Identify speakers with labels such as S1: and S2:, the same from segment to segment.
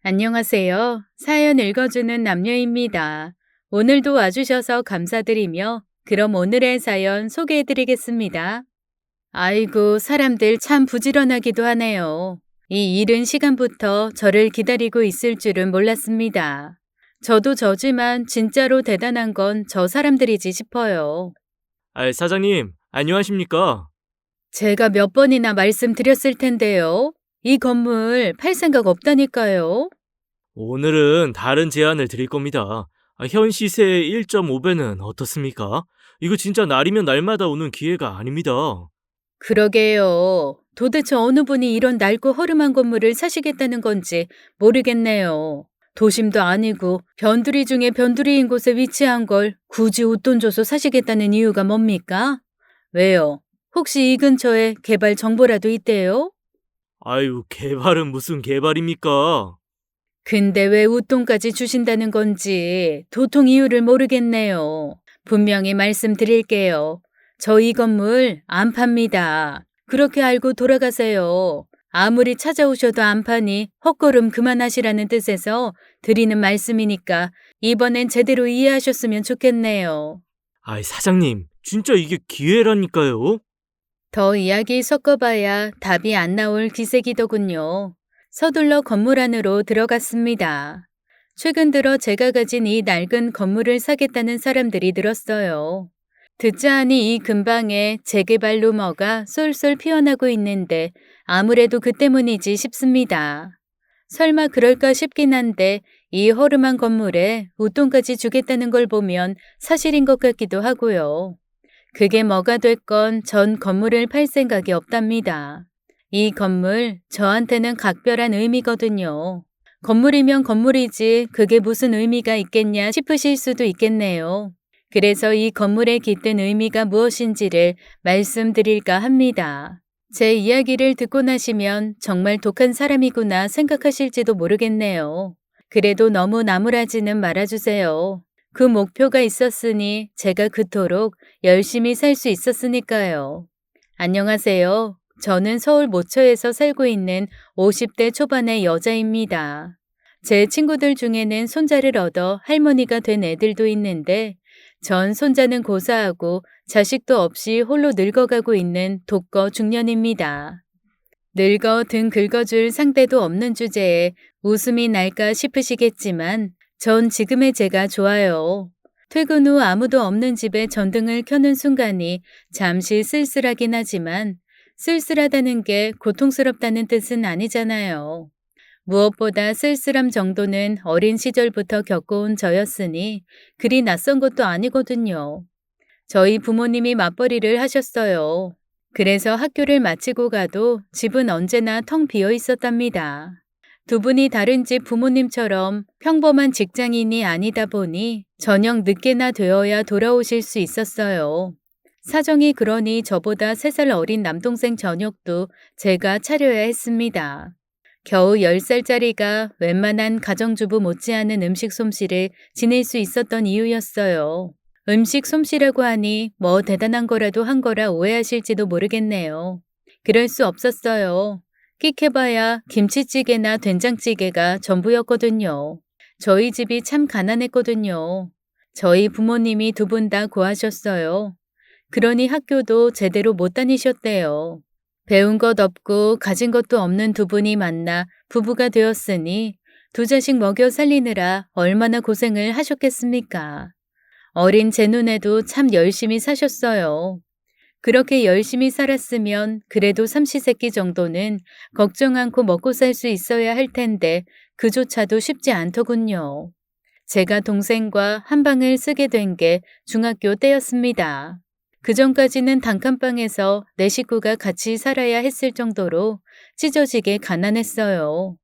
S1: 안녕하세요. 사연 읽어주는 남녀입니다. 오늘도 와주셔서 감사드리며, 그럼 오늘의 사연 소개해드리겠습니다. 아이고, 사람들 참 부지런하기도 하네요. 이 이른 시간부터 저를 기다리고 있을 줄은 몰랐습니다. 저도 저지만 진짜로 대단한 건 저 사람들이지 싶어요.
S2: 사장님, 안녕하십니까?
S1: 제가 몇 번이나 말씀드렸을 텐데요. 이 건물 팔 생각 없다니까요.
S2: 오늘은 다른 제안을 드릴 겁니다. 현 시세의 1.5배는 어떻습니까? 이거 진짜 날이면 날마다 오는 기회가 아닙니다.
S1: 그러게요. 도대체 어느 분이 이런 낡고 허름한 건물을 사시겠다는 건지 모르겠네요. 도심도 아니고 변두리 중에 변두리인 곳에 위치한 걸 굳이 웃돈 줘서 사시겠다는 이유가 뭡니까? 왜요? 혹시 이 근처에 개발 정보라도 있대요?
S2: 아유, 개발은 무슨 개발입니까?
S1: 근데 왜 웃돈까지 주신다는 건지 도통 이유를 모르겠네요. 분명히 말씀드릴게요. 저 이 건물 안 팝니다. 그렇게 알고 돌아가세요. 아무리 찾아오셔도 안 파니 헛걸음 그만하시라는 뜻에서 드리는 말씀이니까 이번엔 제대로 이해하셨으면 좋겠네요.
S2: 사장님, 진짜 이게 기회라니까요?
S1: 더 이야기 섞어봐야 답이 안 나올 기색이더군요. 서둘러 건물 안으로 들어갔습니다. 최근 들어 제가 가진 이 낡은 건물을 사겠다는 사람들이 늘었어요. 듣자 하니 이 근방에 재개발 루머가 쏠쏠 피어나고 있는데 아무래도 그 때문이지 싶습니다. 설마 그럴까 싶긴 한데 이 허름한 건물에 웃돈까지 주겠다는 걸 보면 사실인 것 같기도 하고요. 그게 뭐가 됐건 전 건물을 팔 생각이 없답니다. 이 건물 저한테는 각별한 의미거든요. 건물이면 건물이지 그게 무슨 의미가 있겠냐 싶으실 수도 있겠네요. 그래서 이 건물에 깃든 의미가 무엇인지를 말씀드릴까 합니다. 제 이야기를 듣고 나시면 정말 독한 사람이구나 생각하실지도 모르겠네요. 그래도 너무 나무라지는 말아주세요. 그 목표가 있었으니 제가 그토록 열심히 살 수 있었으니까요. 안녕하세요. 저는 서울 모처에서 살고 있는 50대 초반의 여자입니다. 제 친구들 중에는 손자를 얻어 할머니가 된 애들도 있는데 전 손자는 고사하고 자식도 없이 홀로 늙어가고 있는 독거 중년입니다. 늙어 등 긁어줄 상대도 없는 주제에 웃음이 날까 싶으시겠지만 전 지금의 제가 좋아요. 퇴근 후 아무도 없는 집에 전등을 켜는 순간이 잠시 쓸쓸하긴 하지만 쓸쓸하다는 게 고통스럽다는 뜻은 아니잖아요. 무엇보다 쓸쓸함 정도는 어린 시절부터 겪어온 저였으니 그리 낯선 것도 아니거든요. 저희 부모님이 맞벌이를 하셨어요. 그래서 학교를 마치고 가도 집은 언제나 텅 비어 있었답니다. 두 분이 다른 집 부모님처럼 평범한 직장인이 아니다 보니 저녁 늦게나 되어야 돌아오실 수 있었어요. 사정이 그러니 저보다 3살 어린 남동생 저녁도 제가 차려야 했습니다. 겨우 10살짜리가 웬만한 가정주부 못지않은 음식 솜씨를 지닐 수 있었던 이유였어요. 음식 솜씨라고 하니 뭐 대단한 거라도 한 거라 오해하실지도 모르겠네요. 그럴 수 없었어요. 끽해봐야 김치찌개나 된장찌개가 전부였거든요. 저희 집이 참 가난했거든요. 저희 부모님이 두 분 다 고하셨어요. 그러니 학교도 제대로 못 다니셨대요. 배운 것 없고 가진 것도 없는 두 분이 만나 부부가 되었으니 두 자식 먹여 살리느라 얼마나 고생을 하셨겠습니까? 어린 제 눈에도 참 열심히 사셨어요. 그렇게 열심히 살았으면 그래도 삼시세끼 정도는 걱정 않고 먹고 살 수 있어야 할 텐데 그조차도 쉽지 않더군요. 제가 동생과 한 방을 쓰게 된 게 중학교 때였습니다. 그전까지는 단칸방에서 네 식구가 같이 살아야 했을 정도로 찢어지게 가난했어요.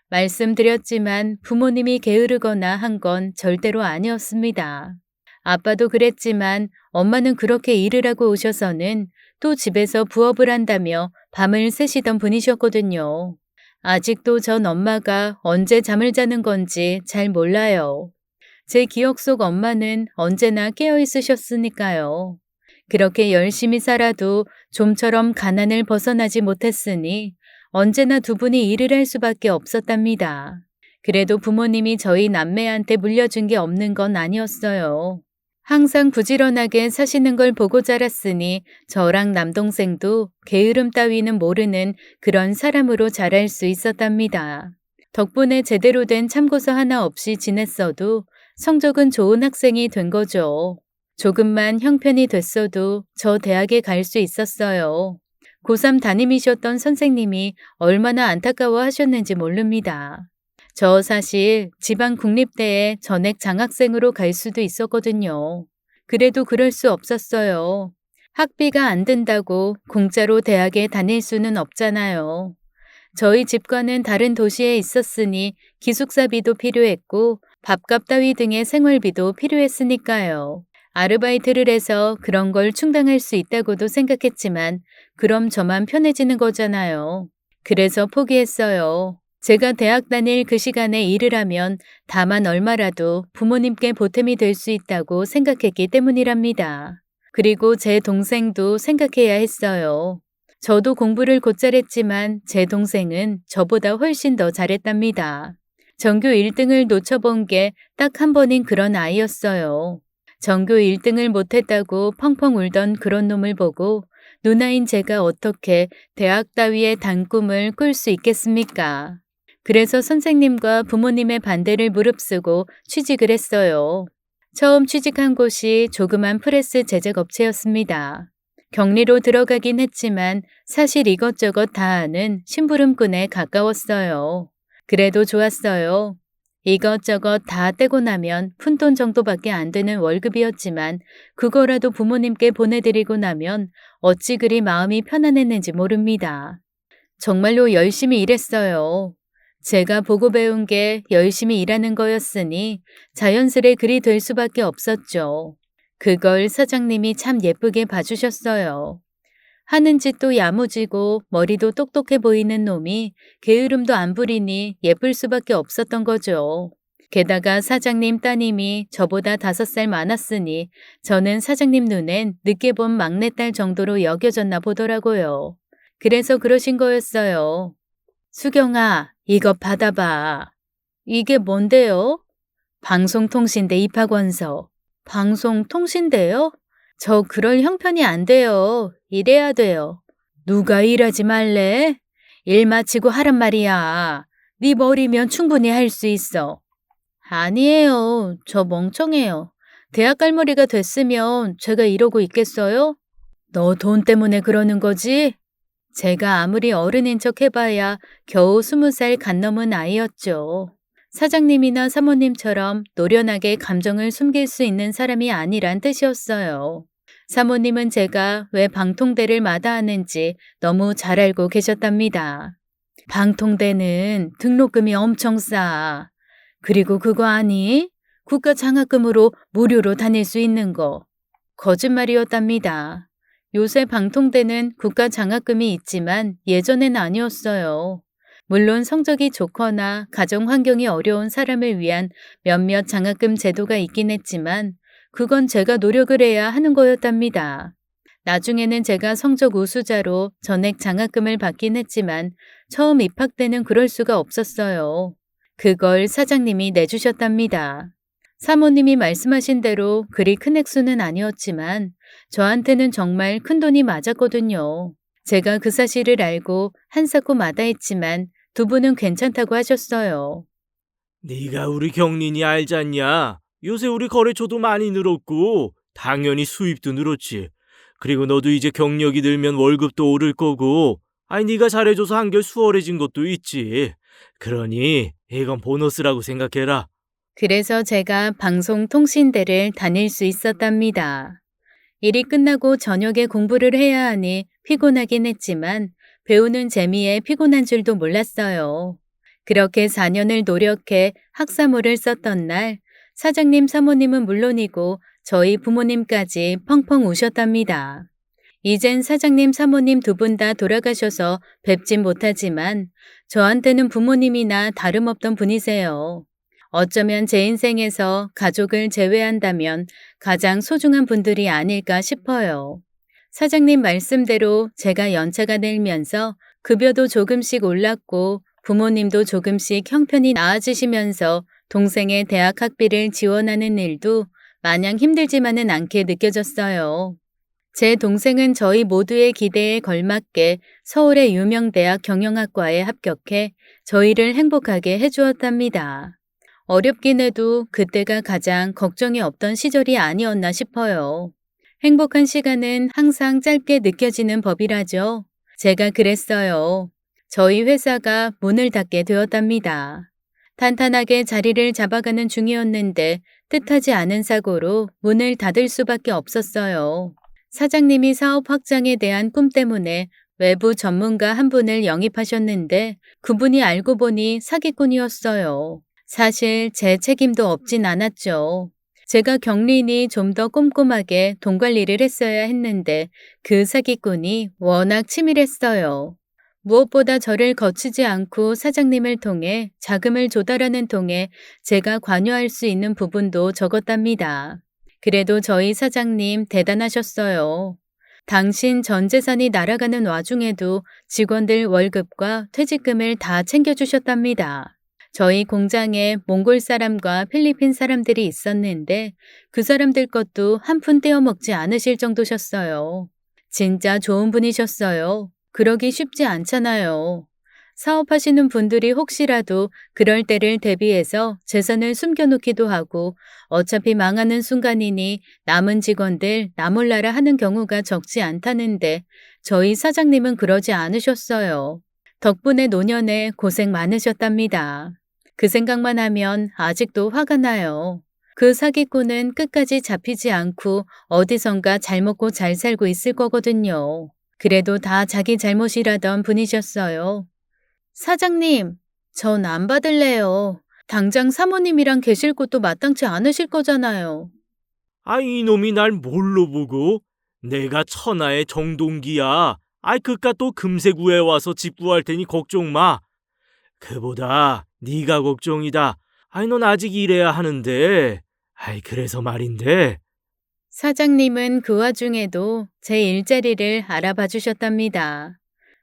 S1: 말씀드렸지만 부모님이 게으르거나 한 건 절대로 아니었습니다. 아빠도 그랬지만 엄마는 그렇게 일을 하고 오셔서는 또 집에서 부업을 한다며 밤을 새시던 분이셨거든요. 아직도 전 엄마가 언제 잠을 자는 건지 잘 몰라요. 제 기억 속 엄마는 언제나 깨어 있으셨으니까요. 그렇게 열심히 살아도 좀처럼 가난을 벗어나지 못했으니 언제나 두 분이 일을 할 수밖에 없었답니다. 그래도 부모님이 저희 남매한테 물려준 게 없는 건 아니었어요. 항상 부지런하게 사시는 걸 보고 자랐으니 저랑 남동생도 게으름 따위는 모르는 그런 사람으로 자랄 수 있었답니다. 덕분에 제대로 된 참고서 하나 없이 지냈어도 성적은 좋은 학생이 된 거죠. 조금만 형편이 됐어도 저 대학에 갈 수 있었어요. 고3 담임이셨던 선생님이 얼마나 안타까워 하셨는지 모릅니다. 저 사실 지방 국립대에 전액 장학생으로 갈 수도 있었거든요. 그래도 그럴 수 없었어요. 학비가 안 든다고 공짜로 대학에 다닐 수는 없잖아요. 저희 집과는 다른 도시에 있었으니 기숙사비도 필요했고 밥값 따위 등의 생활비도 필요했으니까요. 아르바이트를 해서 그런 걸 충당할 수 있다고도 생각했지만 그럼 저만 편해지는 거잖아요. 그래서 포기했어요. 제가 대학 다닐 그 시간에 일을 하면 다만 얼마라도 부모님께 보탬이 될 수 있다고 생각했기 때문이랍니다. 그리고 제 동생도 생각해야 했어요. 저도 공부를 곧잘 했지만 제 동생은 저보다 훨씬 더 잘했답니다. 전교 1등을 놓쳐본 게 딱 한 번인 그런 아이였어요. 전교 1등을 못했다고 펑펑 울던 그런 놈을 보고 누나인 제가 어떻게 대학 따위의 단 꿈을 꿀 수 있겠습니까? 그래서 선생님과 부모님의 반대를 무릅쓰고 취직을 했어요. 처음 취직한 곳이 조그만 프레스 제작업체였습니다. 격리로 들어가긴 했지만 사실 이것저것 다 아는 심부름꾼에 가까웠어요. 그래도 좋았어요. 이것저것 다 떼고 나면 푼돈 정도밖에 안 되는 월급이었지만 그거라도 부모님께 보내드리고 나면 어찌 그리 마음이 편안했는지 모릅니다. 정말로 열심히 일했어요. 제가 보고 배운 게 열심히 일하는 거였으니 자연스레 그리 될 수밖에 없었죠. 그걸 사장님이 참 예쁘게 봐주셨어요. 하는 짓도 야무지고 머리도 똑똑해 보이는 놈이 게으름도 안 부리니 예쁠 수밖에 없었던 거죠. 게다가 사장님 따님이 저보다 5살 많았으니 저는 사장님 눈엔 늦게 본 막내딸 정도로 여겨졌나 보더라고요. 그래서 그러신 거였어요. 수경아, 이거 받아봐. 이게 뭔데요? 방송통신대 입학원서. 방송통신대요? 저 그럴 형편이 안 돼요. 일해야 돼요. 누가 일하지 말래? 일 마치고 하란 말이야. 네 머리면 충분히 할 수 있어. 아니에요. 저 멍청해요. 대학 갈 머리가 됐으면 제가 이러고 있겠어요? 너 돈 때문에 그러는 거지? 제가 아무리 어른인 척 해봐야 겨우 20살 간 넘은 아이였죠. 사장님이나 사모님처럼 노련하게 감정을 숨길 수 있는 사람이 아니란 뜻이었어요. 사모님은 제가 왜 방통대를 마다하는지 너무 잘 알고 계셨답니다. 방통대는 등록금이 엄청 싸. 그리고 그거 아니? 국가 장학금으로 무료로 다닐 수 있는 거. 거짓말이었답니다. 요새 방통대는 국가 장학금이 있지만 예전엔 아니었어요. 물론 성적이 좋거나 가정 환경이 어려운 사람을 위한 몇몇 장학금 제도가 있긴 했지만 그건 제가 노력을 해야 하는 거였답니다. 나중에는 제가 성적 우수자로 전액 장학금을 받긴 했지만 처음 입학 때는 그럴 수가 없었어요. 그걸 사장님이 내주셨답니다. 사모님이 말씀하신 대로 그리 큰 액수는 아니었지만 저한테는 정말 큰 돈이 맞았거든요. 제가 그 사실을 알고 한사코 마다했지만 두 분은 괜찮다고 하셨어요.
S2: 네가 우리 경린이 알잖냐? 요새 우리 거래처도 많이 늘었고 당연히 수입도 늘었지. 그리고 너도 이제 경력이 늘면 월급도 오를 거고 아니 네가 잘해줘서 한결 수월해진 것도 있지. 그러니 이건 보너스라고 생각해라.
S1: 그래서 제가 방송통신대를 다닐 수 있었답니다. 일이 끝나고 저녁에 공부를 해야 하니 피곤하긴 했지만 배우는 재미에 피곤한 줄도 몰랐어요. 그렇게 4년을 노력해 학사모를 썼던 날 사장님 사모님은 물론이고 저희 부모님까지 펑펑 우셨답니다. 이젠 사장님 사모님 두 분 다 돌아가셔서 뵙진 못하지만 저한테는 부모님이나 다름없던 분이세요. 어쩌면 제 인생에서 가족을 제외한다면 가장 소중한 분들이 아닐까 싶어요. 사장님 말씀대로 제가 연차가 늘면서 급여도 조금씩 올랐고 부모님도 조금씩 형편이 나아지시면서 동생의 대학 학비를 지원하는 일도 마냥 힘들지만은 않게 느껴졌어요. 제 동생은 저희 모두의 기대에 걸맞게 서울의 유명 대학 경영학과에 합격해 저희를 행복하게 해주었답니다. 어렵긴 해도 그때가 가장 걱정이 없던 시절이 아니었나 싶어요. 행복한 시간은 항상 짧게 느껴지는 법이라죠. 제가 그랬어요. 저희 회사가 문을 닫게 되었답니다. 탄탄하게 자리를 잡아가는 중이었는데 뜻하지 않은 사고로 문을 닫을 수밖에 없었어요. 사장님이 사업 확장에 대한 꿈 때문에 외부 전문가 한 분을 영입하셨는데 그분이 알고 보니 사기꾼이었어요. 사실 제 책임도 없진 않았죠. 제가 경린이 좀 더 꼼꼼하게 돈 관리를 했어야 했는데 그 사기꾼이 워낙 치밀했어요. 무엇보다 저를 거치지 않고 사장님을 통해 자금을 조달하는 통에 제가 관여할 수 있는 부분도 적었답니다. 그래도 저희 사장님 대단하셨어요. 당신 전 재산이 날아가는 와중에도 직원들 월급과 퇴직금을 다 챙겨주셨답니다. 저희 공장에 몽골 사람과 필리핀 사람들이 있었는데 그 사람들 것도 한 푼 떼어 먹지 않으실 정도셨어요. 진짜 좋은 분이셨어요. 그러기 쉽지 않잖아요. 사업하시는 분들이 혹시라도 그럴 때를 대비해서 재산을 숨겨놓기도 하고 어차피 망하는 순간이니 남은 직원들 나몰라라 하는 경우가 적지 않다는데 저희 사장님은 그러지 않으셨어요. 덕분에 노년에 고생 많으셨답니다. 그 생각만 하면 아직도 화가 나요. 그 사기꾼은 끝까지 잡히지 않고 어디선가 잘 먹고 잘 살고 있을 거거든요. 그래도 다 자기 잘못이라던 분이셨어요. 사장님, 전 안 받을래요. 당장 사모님이랑 계실 곳도 마땅치 않으실 거잖아요.
S2: 이놈이 날 뭘로 보고? 내가 천하의 정동기야. 그깟 또 금세 구해와서 집 구할 테니 걱정 마. 그보다 네가 걱정이다. 넌 아직 일해야 하는데. 그래서 말인데.
S1: 사장님은 그 와중에도 제 일자리를 알아봐 주셨답니다.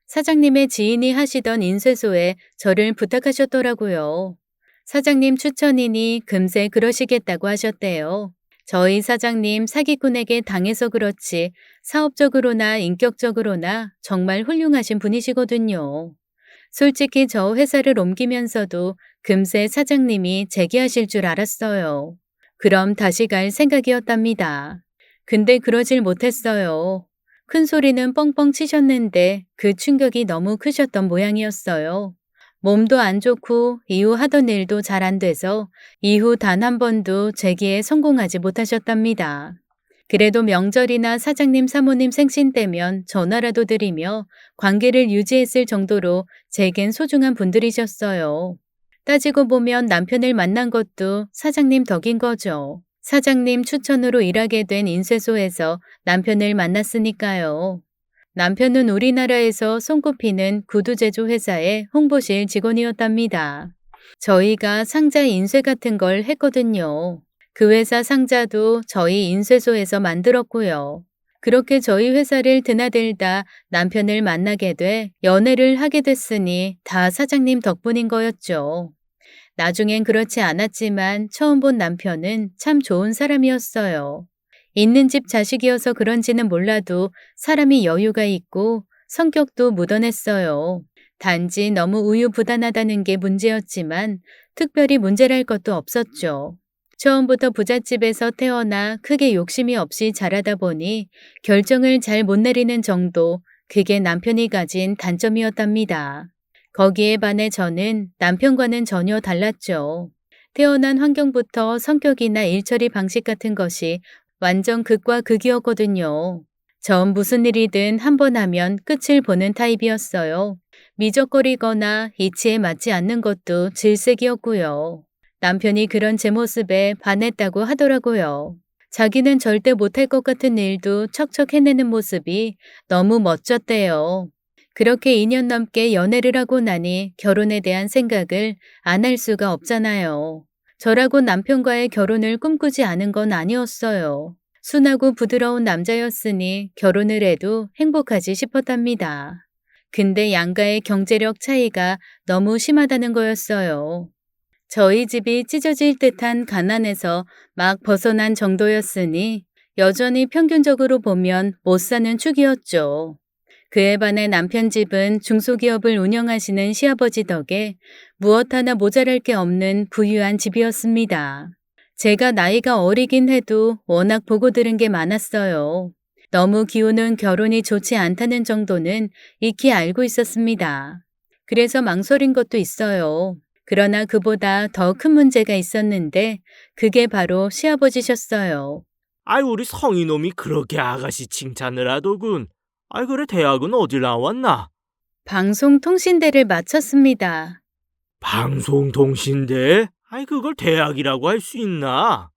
S1: 사장님의 지인이 하시던 인쇄소에 저를 부탁하셨더라고요. 사장님 추천이니 금세 그러시겠다고 하셨대요. 저희 사장님 사기꾼에게 당해서 그렇지 사업적으로나 인격적으로나 정말 훌륭하신 분이시거든요. 솔직히 저 회사를 옮기면서도 금세 사장님이 재기하실 줄 알았어요. 그럼 다시 갈 생각이었답니다. 근데 그러질 못했어요. 큰 소리는 뻥뻥 치셨는데 그 충격이 너무 크셨던 모양이었어요. 몸도 안 좋고 이후 하던 일도 잘 안 돼서 이후 단 한 번도 재기에 성공하지 못하셨답니다. 그래도 명절이나 사장님 사모님 생신 때면 전화라도 드리며 관계를 유지했을 정도로 제겐 소중한 분들이셨어요. 따지고 보면 남편을 만난 것도 사장님 덕인 거죠. 사장님 추천으로 일하게 된 인쇄소에서 남편을 만났으니까요. 남편은 우리나라에서 손꼽히는 구두 제조 회사의 홍보실 직원이었답니다. 저희가 상자 인쇄 같은 걸 했거든요. 그 회사 상자도 저희 인쇄소에서 만들었고요. 그렇게 저희 회사를 드나들다 남편을 만나게 돼 연애를 하게 됐으니 다 사장님 덕분인 거였죠. 나중엔 그렇지 않았지만 처음 본 남편은 참 좋은 사람이었어요. 있는 집 자식이어서 그런지는 몰라도 사람이 여유가 있고 성격도 묻어냈어요. 단지 너무 우유부단하다는 게 문제였지만 특별히 문제랄 것도 없었죠. 처음부터 부잣집에서 태어나 크게 욕심이 없이 자라다 보니 결정을 잘 못 내리는 정도, 그게 남편이 가진 단점이었답니다. 거기에 반해 저는 남편과는 전혀 달랐죠. 태어난 환경부터 성격이나 일처리 방식 같은 것이 완전 극과 극이었거든요. 전 무슨 일이든 한 번 하면 끝을 보는 타입이었어요. 미적거리거나 이치에 맞지 않는 것도 질색이었고요. 남편이 그런 제 모습에 반했다고 하더라고요. 자기는 절대 못할 것 같은 일도 척척 해내는 모습이 너무 멋졌대요. 그렇게 2년 넘게 연애를 하고 나니 결혼에 대한 생각을 안 할 수가 없잖아요. 저라고 남편과의 결혼을 꿈꾸지 않은 건 아니었어요. 순하고 부드러운 남자였으니 결혼을 해도 행복하지 싶었답니다. 근데 양가의 경제력 차이가 너무 심하다는 거였어요. 저희 집이 찢어질 듯한 가난에서 막 벗어난 정도였으니 여전히 평균적으로 보면 못 사는 축이었죠. 그에 반해 남편 집은 중소기업을 운영하시는 시아버지 덕에 무엇 하나 모자랄 게 없는 부유한 집이었습니다. 제가 나이가 어리긴 해도 워낙 보고 들은 게 많았어요. 너무 기우는 결혼이 좋지 않다는 정도는 익히 알고 있었습니다. 그래서 망설인 것도 있어요. 그러나 그보다 더 큰 문제가 있었는데 그게 바로 시아버지셨어요.
S2: 아이, 우리 성이놈이 그렇게 아가씨 칭찬을 하더군. 아이, 그래, 대학은 어디 나왔나?
S1: 방송통신대를 마쳤습니다.
S2: 방송통신대? 아이, 그걸 대학이라고 할 수 있나?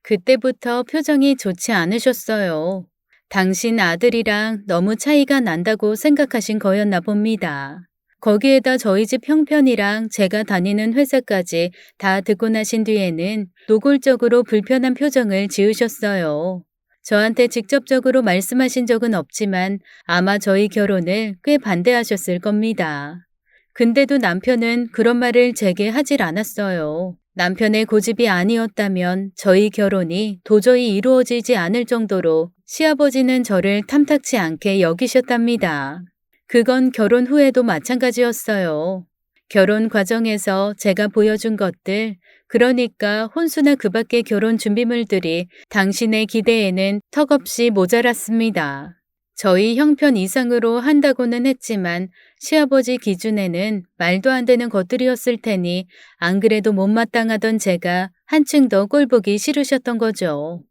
S1: 그때부터 표정이 좋지 않으셨어요. 당신 아들이랑 너무 차이가 난다고 생각하신 거였나 봅니다. 거기에다 저희 집 형편이랑 제가 다니는 회사까지 다 듣고 나신 뒤에는 노골적으로 불편한 표정을 지으셨어요. 저한테 직접적으로 말씀하신 적은 없지만 아마 저희 결혼을 꽤 반대하셨을 겁니다. 근데도 남편은 그런 말을 제게 하질 않았어요. 남편의 고집이 아니었다면 저희 결혼이 도저히 이루어지지 않을 정도로 시아버지는 저를 탐탁치 않게 여기셨답니다. 그건 결혼 후에도 마찬가지였어요. 결혼 과정에서 제가 보여준 것들, 그러니까 혼수나 그 밖의 결혼 준비물들이 당신의 기대에는 턱없이 모자랐습니다. 저희 형편 이상으로 한다고는 했지만 시아버지 기준에는 말도 안 되는 것들이었을 테니 안 그래도 못마땅하던 제가 한층 더 꼴보기 싫으셨던 거죠.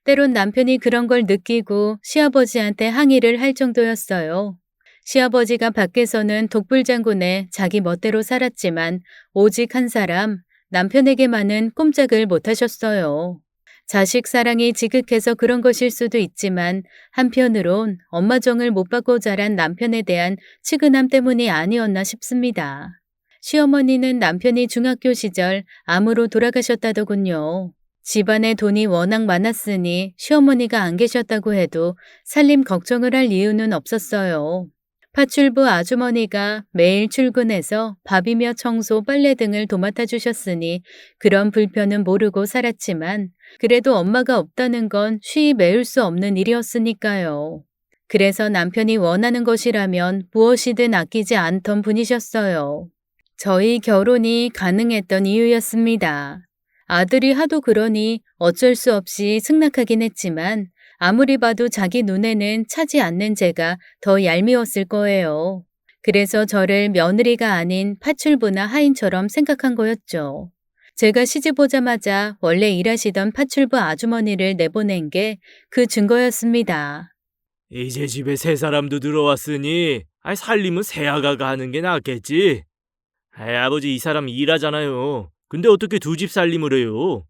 S1: 때론 남편이 그런 걸 느끼고 시아버지한테 항의를 할 정도였어요. 시아버지가 밖에서는 독불장군에 자기 멋대로 살았지만 오직 한 사람, 남편에게만은 꼼짝을 못하셨어요. 자식 사랑이 지극해서 그런 것일 수도 있지만 한편으론 엄마 정을 못 받고 자란 남편에 대한 측은함 때문이 아니었나 싶습니다. 시어머니는 남편이 중학교 시절 암으로 돌아가셨다더군요. 집안에 돈이 워낙 많았으니 시어머니가 안 계셨다고 해도 살림 걱정을 할 이유는 없었어요. 파출부 아주머니가 매일 출근해서 밥이며 청소, 빨래 등을 도맡아 주셨으니 그런 불편은 모르고 살았지만 그래도 엄마가 없다는 건 쉬이 메울 수 없는 일이었으니까요. 그래서 남편이 원하는 것이라면 무엇이든 아끼지 않던 분이셨어요. 저희 결혼이 가능했던 이유였습니다. 아들이 하도 그러니 어쩔 수 없이 승낙하긴 했지만 아무리 봐도 자기 눈에는 차지 않는 제가 더 얄미웠을 거예요. 그래서 저를 며느리가 아닌 파출부나 하인처럼 생각한 거였죠. 제가 시집 오자마자 원래 일하시던 파출부 아주머니를 내보낸 게 그 증거였습니다.
S2: 이제 집에 새 사람도 들어왔으니 아이, 살림은 새아가가 하는 게 낫겠지. 아이, 아버지, 이 사람 일하잖아요. 근데 어떻게 두 집 살림을 해요?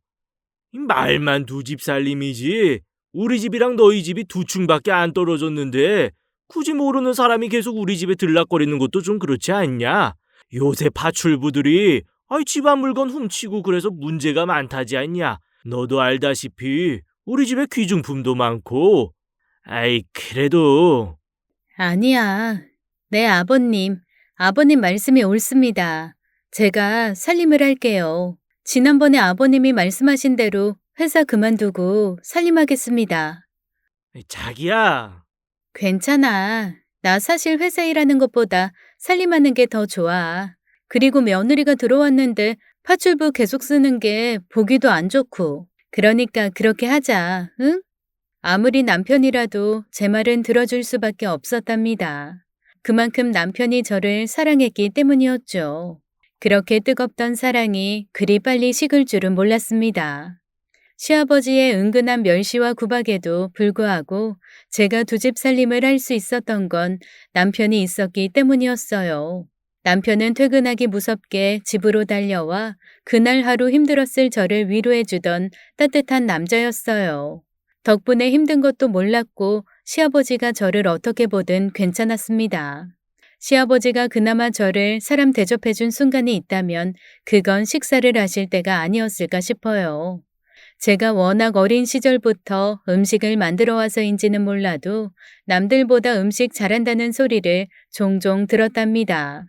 S2: 이 말만 두 집 살림이지. 우리 집이랑 너희 집이 두 층밖에 안 떨어졌는데 굳이 모르는 사람이 계속 우리 집에 들락거리는 것도 좀 그렇지 않냐? 요새 파출부들이 아이, 집안 물건 훔치고 그래서 문제가 많다지 않냐? 너도 알다시피 우리 집에 귀중품도 많고. 아이, 그래도
S1: 아니야. 네, 아버님. 아버님 말씀이 옳습니다. 제가 살림을 할게요. 지난번에 아버님이 말씀하신 대로 회사 그만두고 살림하겠습니다.
S2: 자기야.
S1: 괜찮아. 나 사실 회사 일하는 것보다 살림하는 게 더 좋아. 그리고 며느리가 들어왔는데 파출부 계속 쓰는 게 보기도 안 좋고. 그러니까 그렇게 하자, 응? 아무리 남편이라도 제 말은 들어줄 수밖에 없었답니다. 그만큼 남편이 저를 사랑했기 때문이었죠. 그렇게 뜨겁던 사랑이 그리 빨리 식을 줄은 몰랐습니다. 시아버지의 은근한 멸시와 구박에도 불구하고 제가 두 집 살림을 할 수 있었던 건 남편이 있었기 때문이었어요. 남편은 퇴근하기 무섭게 집으로 달려와 그날 하루 힘들었을 저를 위로해주던 따뜻한 남자였어요. 덕분에 힘든 것도 몰랐고 시아버지가 저를 어떻게 보든 괜찮았습니다. 시아버지가 그나마 저를 사람 대접해준 순간이 있다면 그건 식사를 하실 때가 아니었을까 싶어요. 제가 워낙 어린 시절부터 음식을 만들어 와서인지는 몰라도 남들보다 음식 잘한다는 소리를 종종 들었답니다.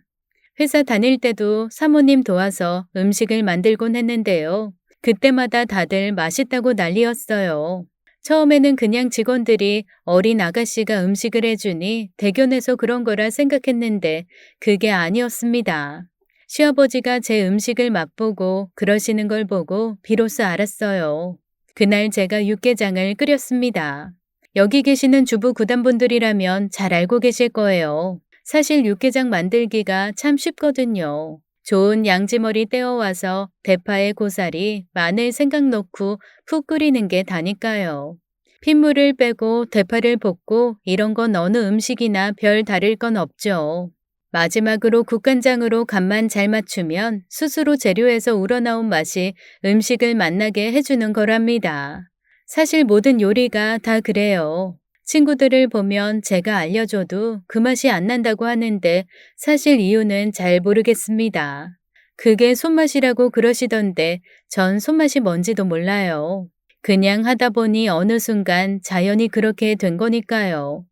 S1: 회사 다닐 때도 사모님 도와서 음식을 만들곤 했는데요. 그때마다 다들 맛있다고 난리였어요. 처음에는 그냥 직원들이 어린 아가씨가 음식을 해주니 대견해서 그런 거라 생각했는데 그게 아니었습니다. 시아버지가 제 음식을 맛보고 그러시는 걸 보고 비로소 알았어요. 그날 제가 육개장을 끓였습니다. 여기 계시는 주부 구단분들이라면 잘 알고 계실 거예요. 사실 육개장 만들기가 참 쉽거든요. 좋은 양지머리 떼어와서 대파에 고사리, 마늘, 생강 넣고 푹 끓이는 게 다니까요. 핏물을 빼고 대파를 볶고 이런 건 어느 음식이나 별 다를 건 없죠. 마지막으로 국간장으로 간만 잘 맞추면 스스로 재료에서 우러나온 맛이 음식을 맛나게 해주는 거랍니다. 사실 모든 요리가 다 그래요. 친구들을 보면 제가 알려줘도 그 맛이 안 난다고 하는데 사실 이유는 잘 모르겠습니다. 그게 손맛이라고 그러시던데 전 손맛이 뭔지도 몰라요. 그냥 하다 보니 어느 순간 자연히 그렇게 된 거니까요.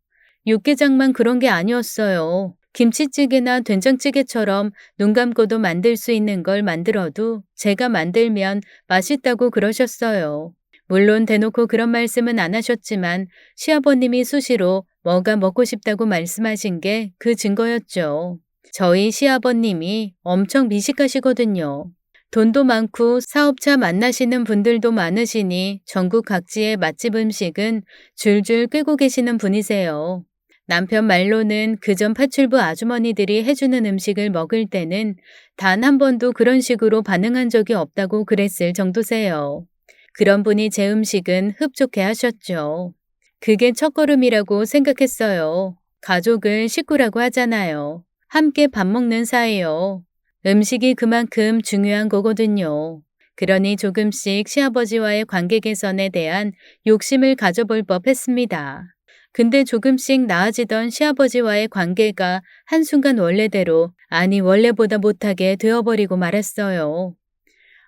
S1: 육개장만 그런 게 아니었어요. 김치찌개나 된장찌개처럼 눈 감고도 만들 수 있는 걸 만들어도 제가 만들면 맛있다고 그러셨어요. 물론 대놓고 그런 말씀은 안 하셨지만 시아버님이 수시로 뭐가 먹고 싶다고 말씀하신 게 그 증거였죠. 저희 시아버님이 엄청 미식하시거든요. 돈도 많고 사업차 만나시는 분들도 많으시니 전국 각지의 맛집 음식은 줄줄 꿰고 계시는 분이세요. 남편 말로는 그전 파출부 아주머니들이 해주는 음식을 먹을 때는 단 한 번도 그런 식으로 반응한 적이 없다고 그랬을 정도세요. 그런 분이 제 음식은 흡족해 하셨죠. 그게 첫걸음이라고 생각했어요. 가족을 식구라고 하잖아요. 함께 밥 먹는 사이요. 음식이 그만큼 중요한 거거든요. 그러니 조금씩 시아버지와의 관계 개선에 대한 욕심을 가져볼 법했습니다. 근데 조금씩 나아지던 시아버지와의 관계가 한순간 원래대로, 아니 원래보다 못하게 되어버리고 말았어요.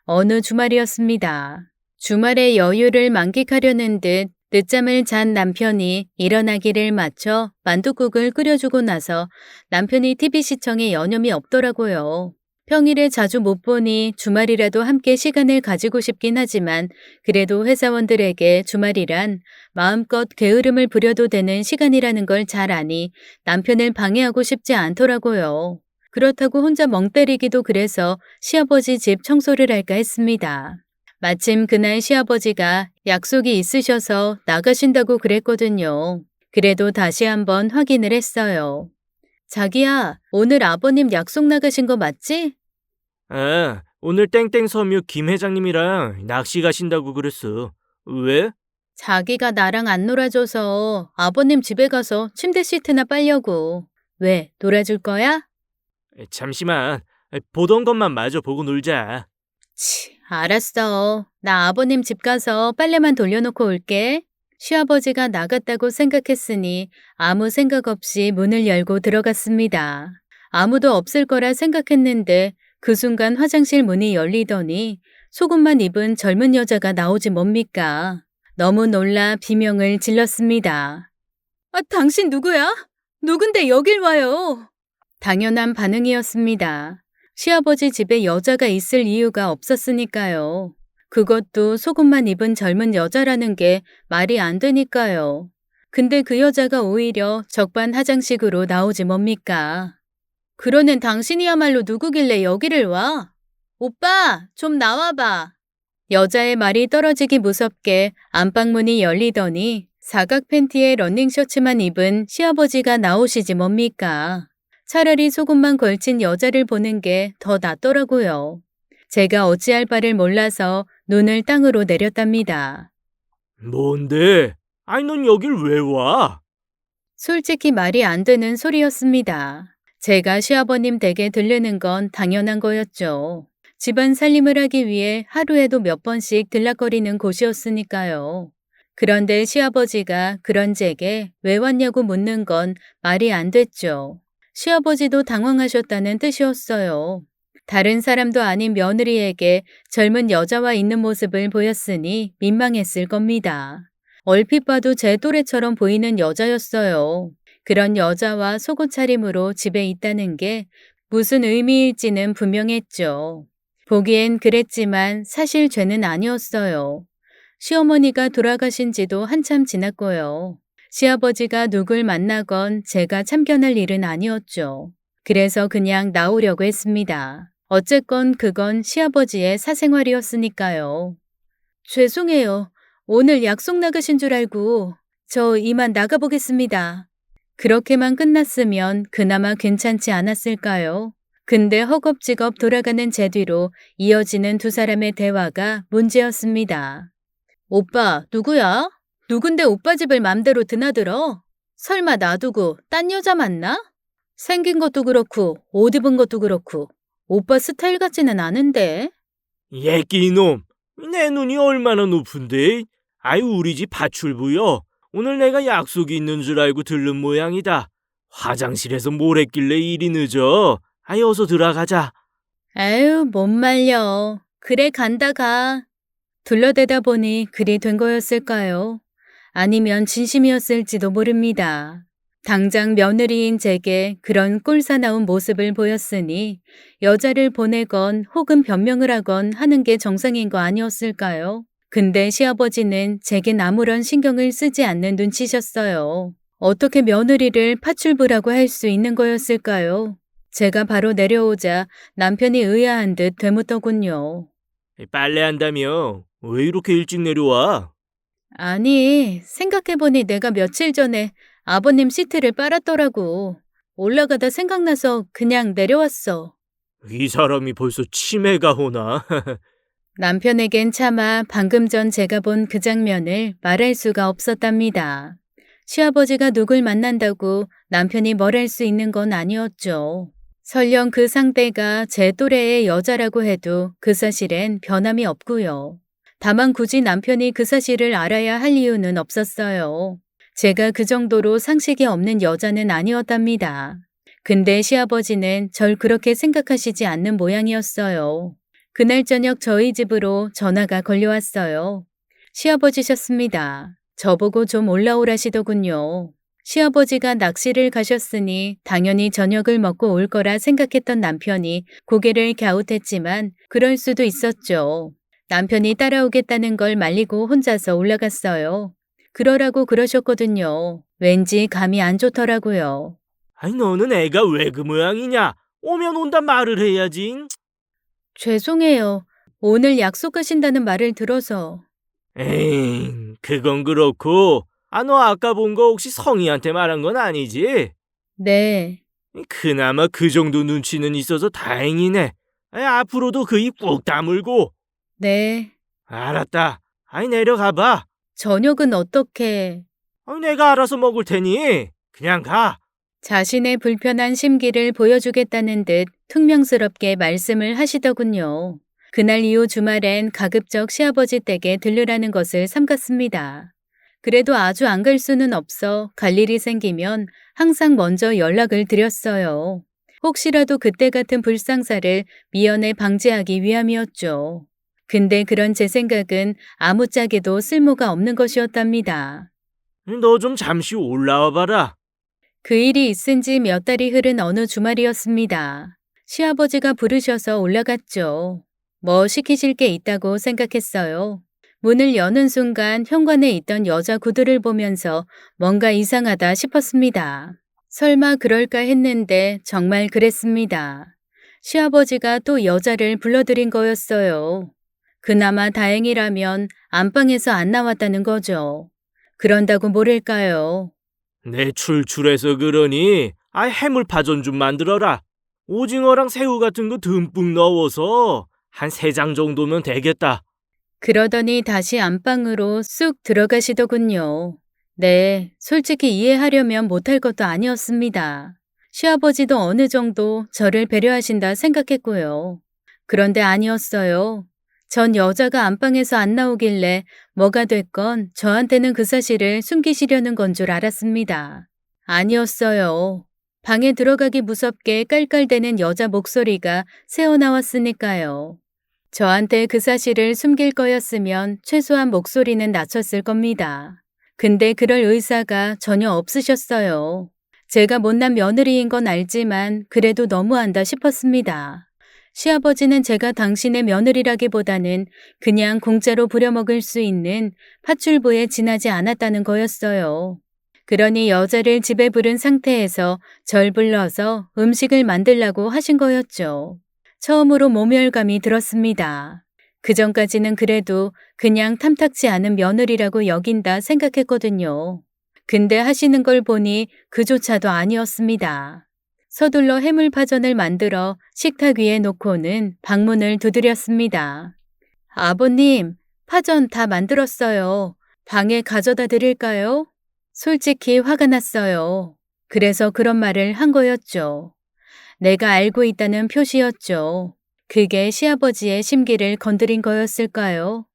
S1: 어느 주말이었습니다. 주말의 여유를 만끽하려는 듯 늦잠을 잔 남편이 일어나기를 맞춰 만둣국을 끓여주고 나서 남편이 TV 시청에 여념이 없더라고요. 평일에 자주 못 보니 주말이라도 함께 시간을 가지고 싶긴 하지만 그래도 회사원들에게 주말이란 마음껏 게으름을 부려도 되는 시간이라는 걸 잘 아니 남편을 방해하고 싶지 않더라고요. 그렇다고 혼자 멍 때리기도 그래서 시아버지 집 청소를 할까 했습니다. 마침 그날 시아버지가 약속이 있으셔서 나가신다고 그랬거든요. 그래도 다시 한번 확인을 했어요. 자기야, 오늘 아버님 약속 나가신 거 맞지?
S2: 아, 오늘 땡땡 섬유 김 회장님이랑 낚시 가신다고 그랬어. 왜?
S1: 자기가 나랑 안 놀아줘서 아버님 집에 가서 침대 시트나 빨려고. 왜, 놀아줄 거야?
S2: 잠시만. 보던 것만 마저 보고 놀자.
S1: 알았어. 나 아버님 집 가서 빨래만 돌려놓고 올게. 시아버지가 나갔다고 생각했으니 아무 생각 없이 문을 열고 들어갔습니다. 아무도 없을 거라 생각했는데 그 순간 화장실 문이 열리더니 속옷만 입은 젊은 여자가 나오지 뭡니까? 너무 놀라 비명을 질렀습니다. 아, 당신 누구야? 누군데 여길 와요? 당연한 반응이었습니다. 시아버지 집에 여자가 있을 이유가 없었으니까요. 그것도 속옷만 입은 젊은 여자라는 게 말이 안 되니까요. 근데 그 여자가 오히려 적반하장식으로 나오지 뭡니까? 그러는 당신이야말로 누구길래 여기를 와? 오빠, 좀 나와봐. 여자의 말이 떨어지기 무섭게 안방문이 열리더니 사각 팬티에 러닝셔츠만 입은 시아버지가 나오시지 뭡니까? 차라리 속옷만 걸친 여자를 보는 게 더 낫더라고요. 제가 어찌할 바를 몰라서 눈을 땅으로 내렸답니다.
S2: 뭔데? 아니, 넌 여길 왜 와?
S1: 솔직히 말이 안 되는 소리였습니다. 제가 시아버님 댁에 들르는 건 당연한 거였죠. 집안 살림을 하기 위해 하루에도 몇 번씩 들락거리는 곳이었으니까요. 그런데 시아버지가 그런 제게 왜 왔냐고 묻는 건 말이 안 됐죠. 시아버지도 당황하셨다는 뜻이었어요. 다른 사람도 아닌 며느리에게 젊은 여자와 있는 모습을 보였으니 민망했을 겁니다. 얼핏 봐도 제 또래처럼 보이는 여자였어요. 그런 여자와 속옷 차림으로 집에 있다는 게 무슨 의미일지는 분명했죠. 보기엔 그랬지만 사실 죄는 아니었어요. 시어머니가 돌아가신 지도 한참 지났고요. 시아버지가 누굴 만나건 제가 참견할 일은 아니었죠. 그래서 그냥 나오려고 했습니다. 어쨌건 그건 시아버지의 사생활이었으니까요. 죄송해요. 오늘 약속 나가신 줄 알고 저 이만 나가보겠습니다. 그렇게만 끝났으면 그나마 괜찮지 않았을까요? 근데 허겁지겁 돌아가는 제 뒤로 이어지는 두 사람의 대화가 문제였습니다. 오빠, 누구야? 누군데 오빠 집을 맘대로 드나들어? 설마 놔두고 딴 여자 만나? 생긴 것도 그렇고 옷 입은 것도 그렇고 오빠 스타일 같지는 않은데.
S2: 예끼 이놈, 내 눈이 얼마나 높은데? 아유, 우리 집 파출부여. 오늘 내가 약속이 있는 줄 알고 들른 모양이다. 화장실에서 뭘 했길래 일이 늦어? 아이, 어서 들어가자.
S1: 에휴, 못 말려. 그래, 간다 가. 둘러대다 보니 그리 된 거였을까요? 아니면 진심이었을지도 모릅니다. 당장 며느리인 제게 그런 꼴사나운 모습을 보였으니 여자를 보내건 혹은 변명을 하건 하는 게 정상인 거 아니었을까요? 근데 시아버지는 제겐 아무런 신경을 쓰지 않는 눈치셨어요. 어떻게 며느리를 파출부라고 할 수 있는 거였을까요? 제가 바로 내려오자 남편이 의아한 듯 되묻더군요.
S2: 빨래한다며? 왜 이렇게 일찍 내려와?
S1: 아니, 생각해보니 내가 며칠 전에 아버님 시트를 빨았더라고. 올라가다 생각나서 그냥 내려왔어.
S2: 이 사람이 벌써 치매가 오나?
S1: 남편에겐 차마 방금 전 제가 본 그 장면을 말할 수가 없었답니다. 시아버지가 누굴 만난다고 남편이 뭘 할 수 있는 건 아니었죠. 설령 그 상대가 제 또래의 여자라고 해도 그 사실엔 변함이 없고요. 다만 굳이 남편이 그 사실을 알아야 할 이유는 없었어요. 제가 그 정도로 상식이 없는 여자는 아니었답니다. 근데 시아버지는 절 그렇게 생각하시지 않는 모양이었어요. 그날 저녁 저희 집으로 전화가 걸려왔어요. 시아버지셨습니다. 저보고 좀 올라오라시더군요. 시아버지가 낚시를 가셨으니 당연히 저녁을 먹고 올 거라 생각했던 남편이 고개를 갸웃했지만 그럴 수도 있었죠. 남편이 따라오겠다는 걸 말리고 혼자서 올라갔어요. 그러라고 그러셨거든요. 왠지 감이 안 좋더라고요.
S2: 아니, 너는 애가 왜 그 모양이냐? 오면 온다 말을 해야지.
S1: 죄송해요. 오늘 약속하신다는 말을 들어서.
S2: 에잉, 그건 그렇고. 아, 너 아까 본 거 혹시 성희한테 말한 건 아니지?
S1: 네.
S2: 그나마 그 정도 눈치는 있어서 다행이네. 아이, 앞으로도 그 입 꾹 다물고.
S1: 네.
S2: 알았다. 아이, 내려가봐.
S1: 저녁은 어떻게?
S2: 아이, 내가 알아서 먹을 테니 그냥 가.
S1: 자신의 불편한 심기를 보여주겠다는 듯 퉁명스럽게 말씀을 하시더군요. 그날 이후 주말엔 가급적 시아버지 댁에 들르라는 것을 삼갔습니다. 그래도 아주 안 갈 수는 없어 갈 일이 생기면 항상 먼저 연락을 드렸어요. 혹시라도 그때 같은 불상사를 미연에 방지하기 위함이었죠. 근데 그런 제 생각은 아무짝에도 쓸모가 없는 것이었답니다.
S2: 너 좀 잠시 올라와 봐라.
S1: 그 일이 있은 지 몇 달이 흐른 어느 주말이었습니다. 시아버지가 부르셔서 올라갔죠. 뭐 시키실 게 있다고 생각했어요. 문을 여는 순간 현관에 있던 여자 구두를 보면서 뭔가 이상하다 싶었습니다. 설마 그럴까 했는데 정말 그랬습니다. 시아버지가 또 여자를 불러들인 거였어요. 그나마 다행이라면 안방에서 안 나왔다는 거죠. 그런다고 모를까요?
S2: 내 출출해서 그러니 해물파전 좀 만들어라. 오징어랑 새우 같은 거 듬뿍 넣어서 한 3장 정도면 되겠다.
S1: 그러더니 다시 안방으로 쑥 들어가시더군요. 네, 솔직히 이해하려면 못할 것도 아니었습니다. 시아버지도 어느 정도 저를 배려하신다 생각했고요. 그런데 아니었어요. 전 여자가 안방에서 안 나오길래 뭐가 됐건 저한테는 그 사실을 숨기시려는 건 줄 알았습니다. 아니었어요. 방에 들어가기 무섭게 깔깔대는 여자 목소리가 새어나왔으니까요. 저한테 그 사실을 숨길 거였으면 최소한 목소리는 낮췄을 겁니다. 근데 그럴 의사가 전혀 없으셨어요. 제가 못난 며느리인 건 알지만 그래도 너무한다 싶었습니다. 시아버지는 제가 당신의 며느리라기보다는 그냥 공짜로 부려먹을 수 있는 팥줄부에 지나지 않았다는 거였어요. 그러니 여자를 집에 부른 상태에서 절 불러서 음식을 만들라고 하신 거였죠. 처음으로 모멸감이 들었습니다. 그전까지는 그래도 그냥 탐탁지 않은 며느리라고 여긴다 생각했거든요. 근데 하시는 걸 보니 그조차도 아니었습니다. 서둘러 해물파전을 만들어 식탁 위에 놓고는 방문을 두드렸습니다. 아버님, 파전 다 만들었어요. 방에 가져다 드릴까요? 솔직히 화가 났어요. 그래서 그런 말을 한 거였죠. 내가 알고 있다는 표시였죠. 그게 시아버지의 심기를 건드린 거였을까요?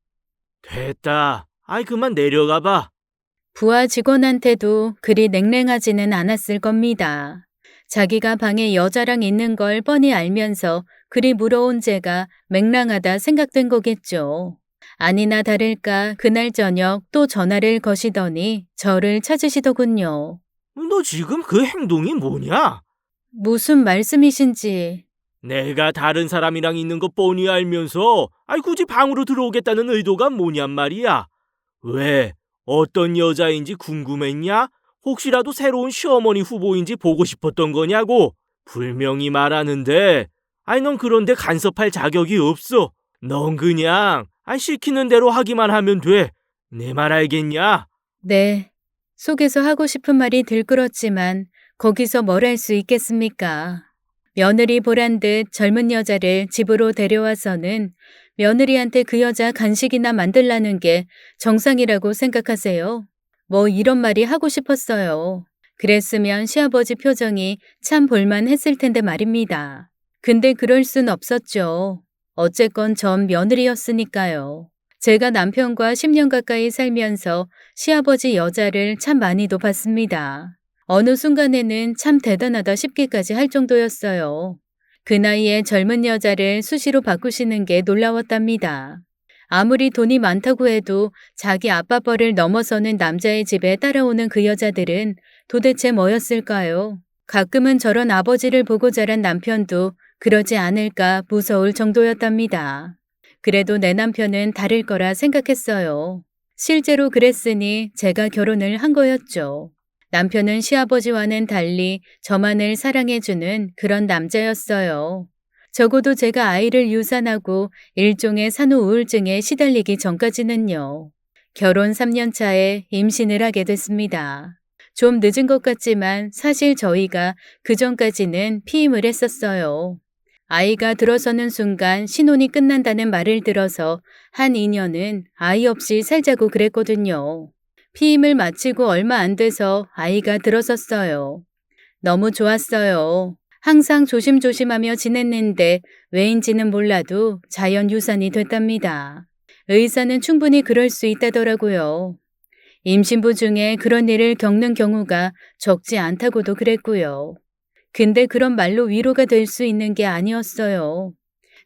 S2: 됐다. 아이, 그만 내려가 봐.
S1: 부하 직원한테도 그리 냉랭하지는 않았을 겁니다. 자기가 방에 여자랑 있는 걸 뻔히 알면서 그리 물어온 제가 맹랑하다 생각된 거겠죠. 아니나 다를까 그날 저녁 또 전화를 거시더니 저를 찾으시더군요.
S2: 너 지금 그 행동이 뭐냐?
S1: 무슨 말씀이신지.
S2: 내가 다른 사람이랑 있는 거 뻔히 알면서 아이 굳이 방으로 들어오겠다는 의도가 뭐냔 말이야. 왜? 어떤 여자인지 궁금했냐? 혹시라도 새로운 시어머니 후보인지 보고 싶었던 거냐고? 분명히 말하는데 아이 넌 그런데 간섭할 자격이 없어. 넌 그냥 시키는 대로 하기만 하면 돼. 내 말 알겠냐?
S1: 네. 속에서 하고 싶은 말이 들끓었지만 거기서 뭘 할 수 있겠습니까? 며느리 보란 듯 젊은 여자를 집으로 데려와서는 며느리한테 그 여자 간식이나 만들라는 게 정상이라고 생각하세요? 뭐 이런 말이 하고 싶었어요. 그랬으면 시아버지 표정이 참 볼만했을 텐데 말입니다. 근데 그럴 순 없었죠. 어쨌건 전 며느리였으니까요. 제가 남편과 10년 가까이 살면서 시아버지 여자를 참 많이도 봤습니다. 어느 순간에는 참 대단하다 싶기까지 할 정도였어요. 그 나이에 젊은 여자를 수시로 바꾸시는 게 놀라웠답니다. 아무리 돈이 많다고 해도 자기 아빠 뻘을 넘어서는 남자의 집에 따라오는 그 여자들은 도대체 뭐였을까요? 가끔은 저런 아버지를 보고 자란 남편도 그러지 않을까 무서울 정도였답니다. 그래도 내 남편은 다를 거라 생각했어요. 실제로 그랬으니 제가 결혼을 한 거였죠. 남편은 시아버지와는 달리 저만을 사랑해주는 그런 남자였어요. 적어도 제가 아이를 유산하고 일종의 산후 우울증에 시달리기 전까지는요. 결혼 3년 차에 임신을 하게 됐습니다. 좀 늦은 것 같지만 사실 저희가 그 전까지는 피임을 했었어요. 아이가 들어서는 순간 신혼이 끝난다는 말을 들어서 한 2년은 아이 없이 살자고 그랬거든요. 피임을 마치고 얼마 안 돼서 아이가 들어섰어요. 너무 좋았어요. 항상 조심조심하며 지냈는데 왜인지는 몰라도 자연 유산이 됐답니다. 의사는 충분히 그럴 수 있다더라고요. 임신부 중에 그런 일을 겪는 경우가 적지 않다고도 그랬고요. 근데 그런 말로 위로가 될 수 있는 게 아니었어요.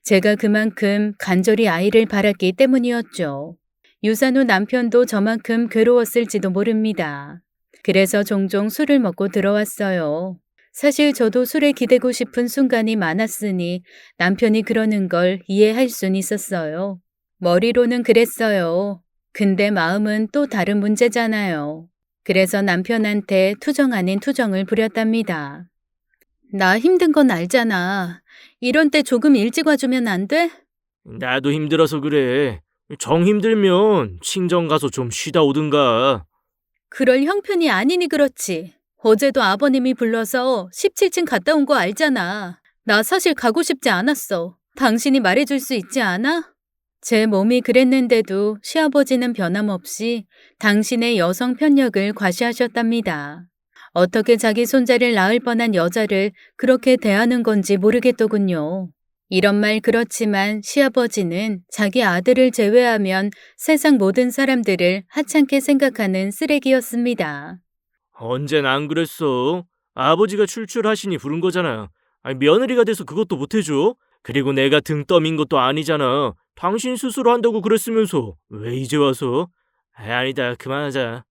S1: 제가 그만큼 간절히 아이를 바랐기 때문이었죠. 유산 후 남편도 저만큼 괴로웠을지도 모릅니다. 그래서 종종 술을 먹고 들어왔어요. 사실 저도 술에 기대고 싶은 순간이 많았으니 남편이 그러는 걸 이해할 순 있었어요. 머리로는 그랬어요. 근데 마음은 또 다른 문제잖아요. 그래서 남편한테 투정 아닌 투정을 부렸답니다. 나 힘든 건 알잖아. 이런 때 조금 일찍 와주면 안 돼?
S2: 나도 힘들어서 그래. 정 힘들면 친정 가서 좀 쉬다 오든가.
S1: 그럴 형편이 아니니 그렇지. 어제도 아버님이 불러서 17층 갔다 온 거 알잖아. 나 사실 가고 싶지 않았어. 당신이 말해줄 수 있지 않아? 제 몸이 그랬는데도 시아버지는 변함없이 당신의 여성 편력을 과시하셨답니다. 어떻게 자기 손자를 낳을 뻔한 여자를 그렇게 대하는 건지 모르겠더군요. 이런 말 그렇지만 시아버지는 자기 아들을 제외하면 세상 모든 사람들을 하찮게 생각하는 쓰레기였습니다.
S2: 언젠 안 그랬어. 아버지가 출출하시니 부른 거잖아. 아니, 며느리가 돼서 그것도 못 해줘? 그리고 내가 등 떠민 것도 아니잖아. 당신 스스로 한다고 그랬으면서 왜 이제 와서? 아니다, 그만하자.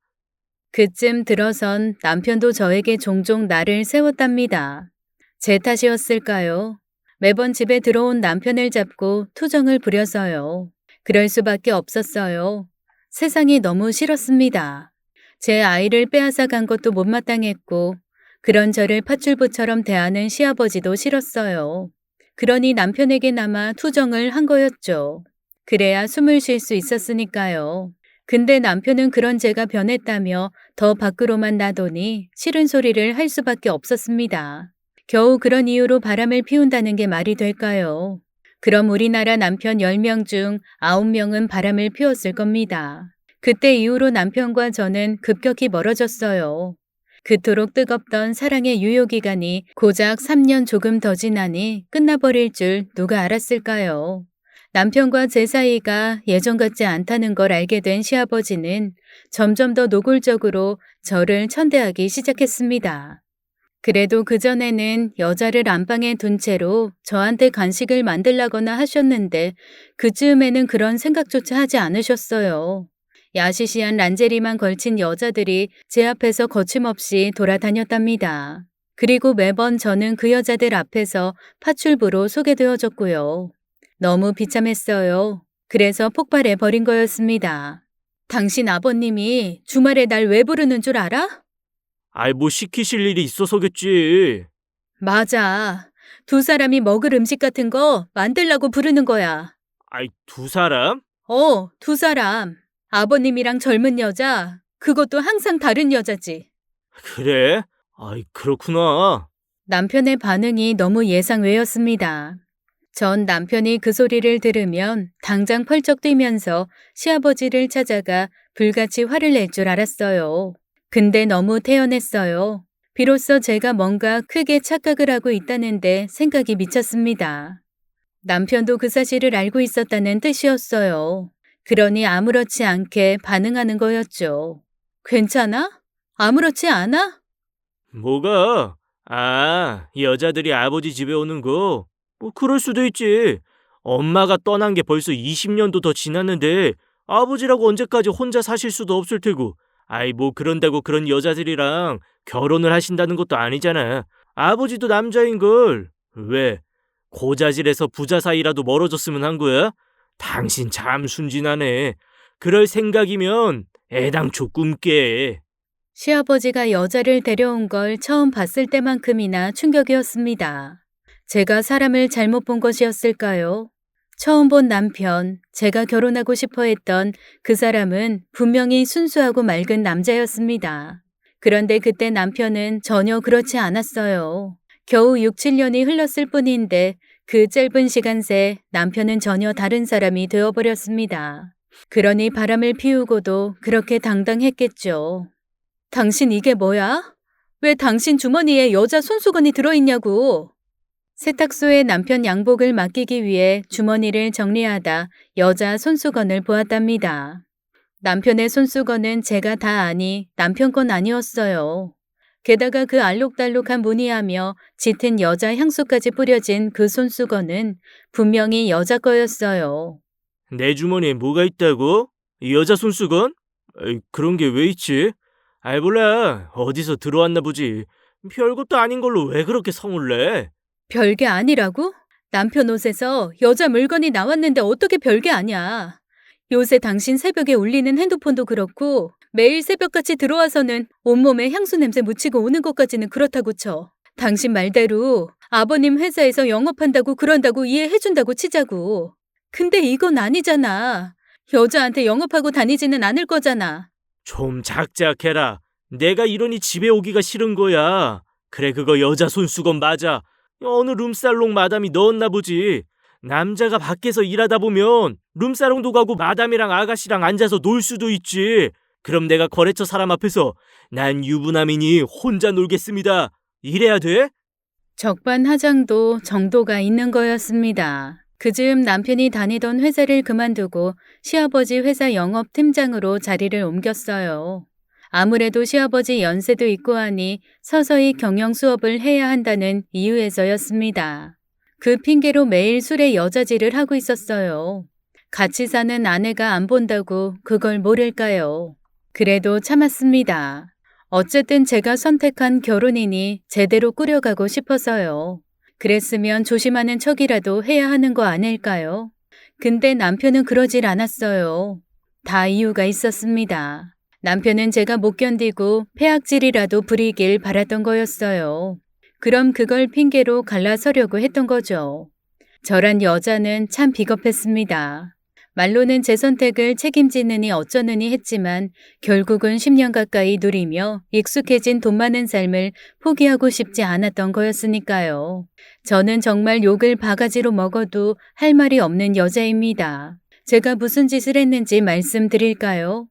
S1: 그쯤 들어선 남편도 저에게 종종 나를 세웠답니다. 제 탓이었을까요? 매번 집에 들어온 남편을 잡고 투정을 부려서요. 그럴 수밖에 없었어요. 세상이 너무 싫었습니다. 제 아이를 빼앗아 간 것도 못마땅했고 그런 저를 팥줄부처럼 대하는 시아버지도 싫었어요. 그러니 남편에게나마 투정을 한 거였죠. 그래야 숨을 쉴 수 있었으니까요. 근데 남편은 그런 제가 변했다며 더 밖으로만 나더니 싫은 소리를 할 수밖에 없었습니다. 겨우 그런 이유로 바람을 피운다는 게 말이 될까요? 그럼 우리나라 남편 10명 중 9명은 바람을 피웠을 겁니다. 그때 이후로 남편과 저는 급격히 멀어졌어요. 그토록 뜨겁던 사랑의 유효기간이 고작 3년 조금 더 지나니 끝나버릴 줄 누가 알았을까요? 남편과 제 사이가 예전 같지 않다는 걸 알게 된 시아버지는 점점 더 노골적으로 저를 천대하기 시작했습니다. 그래도 그전에는 여자를 안방에 둔 채로 저한테 간식을 만들라거나 하셨는데 그즈음에는 그런 생각조차 하지 않으셨어요. 야시시한 란제리만 걸친 여자들이 제 앞에서 거침없이 돌아다녔답니다. 그리고 매번 저는 그 여자들 앞에서 파출부로 소개되어졌고요. 너무 비참했어요. 그래서 폭발해 버린 거였습니다. 당신 아버님이 주말에 날 왜 부르는 줄 알아?
S2: 아이, 뭐 시키실 일이 있어서겠지.
S1: 맞아. 두 사람이 먹을 음식 같은 거 만들라고 부르는 거야.
S2: 아이, 두 사람?
S1: 두 사람. 아버님이랑 젊은 여자, 그것도 항상 다른 여자지.
S2: 그래? 아이, 그렇구나.
S1: 남편의 반응이 너무 예상 외였습니다. 전 남편이 그 소리를 들으면 당장 펄쩍 뛰면서 시아버지를 찾아가 불같이 화를 낼 줄 알았어요. 근데 너무 태연했어요. 비로소 제가 뭔가 크게 착각을 하고 있다는데 생각이 미쳤습니다. 남편도 그 사실을 알고 있었다는 뜻이었어요. 그러니 아무렇지 않게 반응하는 거였죠. 괜찮아? 아무렇지 않아?
S2: 뭐가? 아, 여자들이 아버지 집에 오는 거? 뭐 그럴 수도 있지. 엄마가 떠난 게 벌써 20년도 더 지났는데 아버지라고 언제까지 혼자 사실 수도 없을 테고. 아이, 뭐 그런다고 그런 여자들이랑 결혼을 하신다는 것도 아니잖아. 아버지도 남자인걸. 왜? 고자질에서 부자 사이라도 멀어졌으면 한 거야? 당신 참 순진하네. 그럴 생각이면 애당초 꿈깨.
S1: 시아버지가 여자를 데려온 걸 처음 봤을 때만큼이나 충격이었습니다. 제가 사람을 잘못 본 것이었을까요? 처음 본 남편, 제가 결혼하고 싶어 했던 그 사람은 분명히 순수하고 맑은 남자였습니다. 그런데 그때 남편은 전혀 그렇지 않았어요. 겨우 6, 7년이 흘렀을 뿐인데 그 짧은 시간 새 남편은 전혀 다른 사람이 되어버렸습니다. 그러니 바람을 피우고도 그렇게 당당했겠죠. 당신 이게 뭐야? 왜 당신 주머니에 여자 손수건이 들어있냐고. 세탁소에 남편 양복을 맡기기 위해 주머니를 정리하다 여자 손수건을 보았답니다. 남편의 손수건은 제가 다 아니 남편 건 아니었어요. 게다가 그 알록달록한 무늬하며 짙은 여자 향수까지 뿌려진 그 손수건은 분명히 여자 거였어요.
S2: 내 주머니에 뭐가 있다고? 이 여자 손수건? 에이, 그런 게 왜 있지? 아이, 몰라. 어디서 들어왔나 보지. 별것도 아닌 걸로 왜 그렇게 성을 내?
S1: 별게 아니라고? 남편 옷에서 여자 물건이 나왔는데 어떻게 별게 아냐. 요새 당신 새벽에 울리는 핸드폰도 그렇고 매일 새벽같이 들어와서는 온몸에 향수 냄새 묻히고 오는 것까지는 그렇다고 쳐. 당신 말대로 아버님 회사에서 영업한다고 그런다고 이해해준다고 치자고. 근데 이건 아니잖아. 여자한테 영업하고 다니지는 않을 거잖아.
S2: 좀 작작해라. 내가 이러니 집에 오기가 싫은 거야. 그래, 그거 여자 손수건 맞아. 어느 룸살롱 마담이 넣었나 보지. 남자가 밖에서 일하다 보면 룸사롱도 가고 마담이랑 아가씨랑 앉아서 놀 수도 있지. 그럼 내가 거래처 사람 앞에서 난 유부남이니 혼자 놀겠습니다. 이래야 돼?
S1: 적반하장도 정도가 있는 거였습니다. 그즈음 남편이 다니던 회사를 그만두고 시아버지 회사 영업팀장으로 자리를 옮겼어요. 아무래도 시아버지 연세도 있고 하니 서서히 경영 수업을 해야 한다는 이유에서였습니다. 그 핑계로 매일 술에 여자질을 하고 있었어요. 같이 사는 아내가 안 본다고 그걸 모를까요? 그래도 참았습니다. 어쨌든 제가 선택한 결혼이니 제대로 꾸려가고 싶어서요. 그랬으면 조심하는 척이라도 해야 하는 거 아닐까요? 근데 남편은 그러질 않았어요. 다 이유가 있었습니다. 남편은 제가 못 견디고 폐악질이라도 부리길 바랐던 거였어요. 그럼 그걸 핑계로 갈라서려고 했던 거죠. 저란 여자는 참 비겁했습니다. 말로는 제 선택을 책임지느니 어쩌느니 했지만 결국은 10년 가까이 누리며 익숙해진 돈 많은 삶을 포기하고 싶지 않았던 거였으니까요. 저는 정말 욕을 바가지로 먹어도 할 말이 없는 여자입니다. 제가 무슨 짓을 했는지 말씀드릴까요?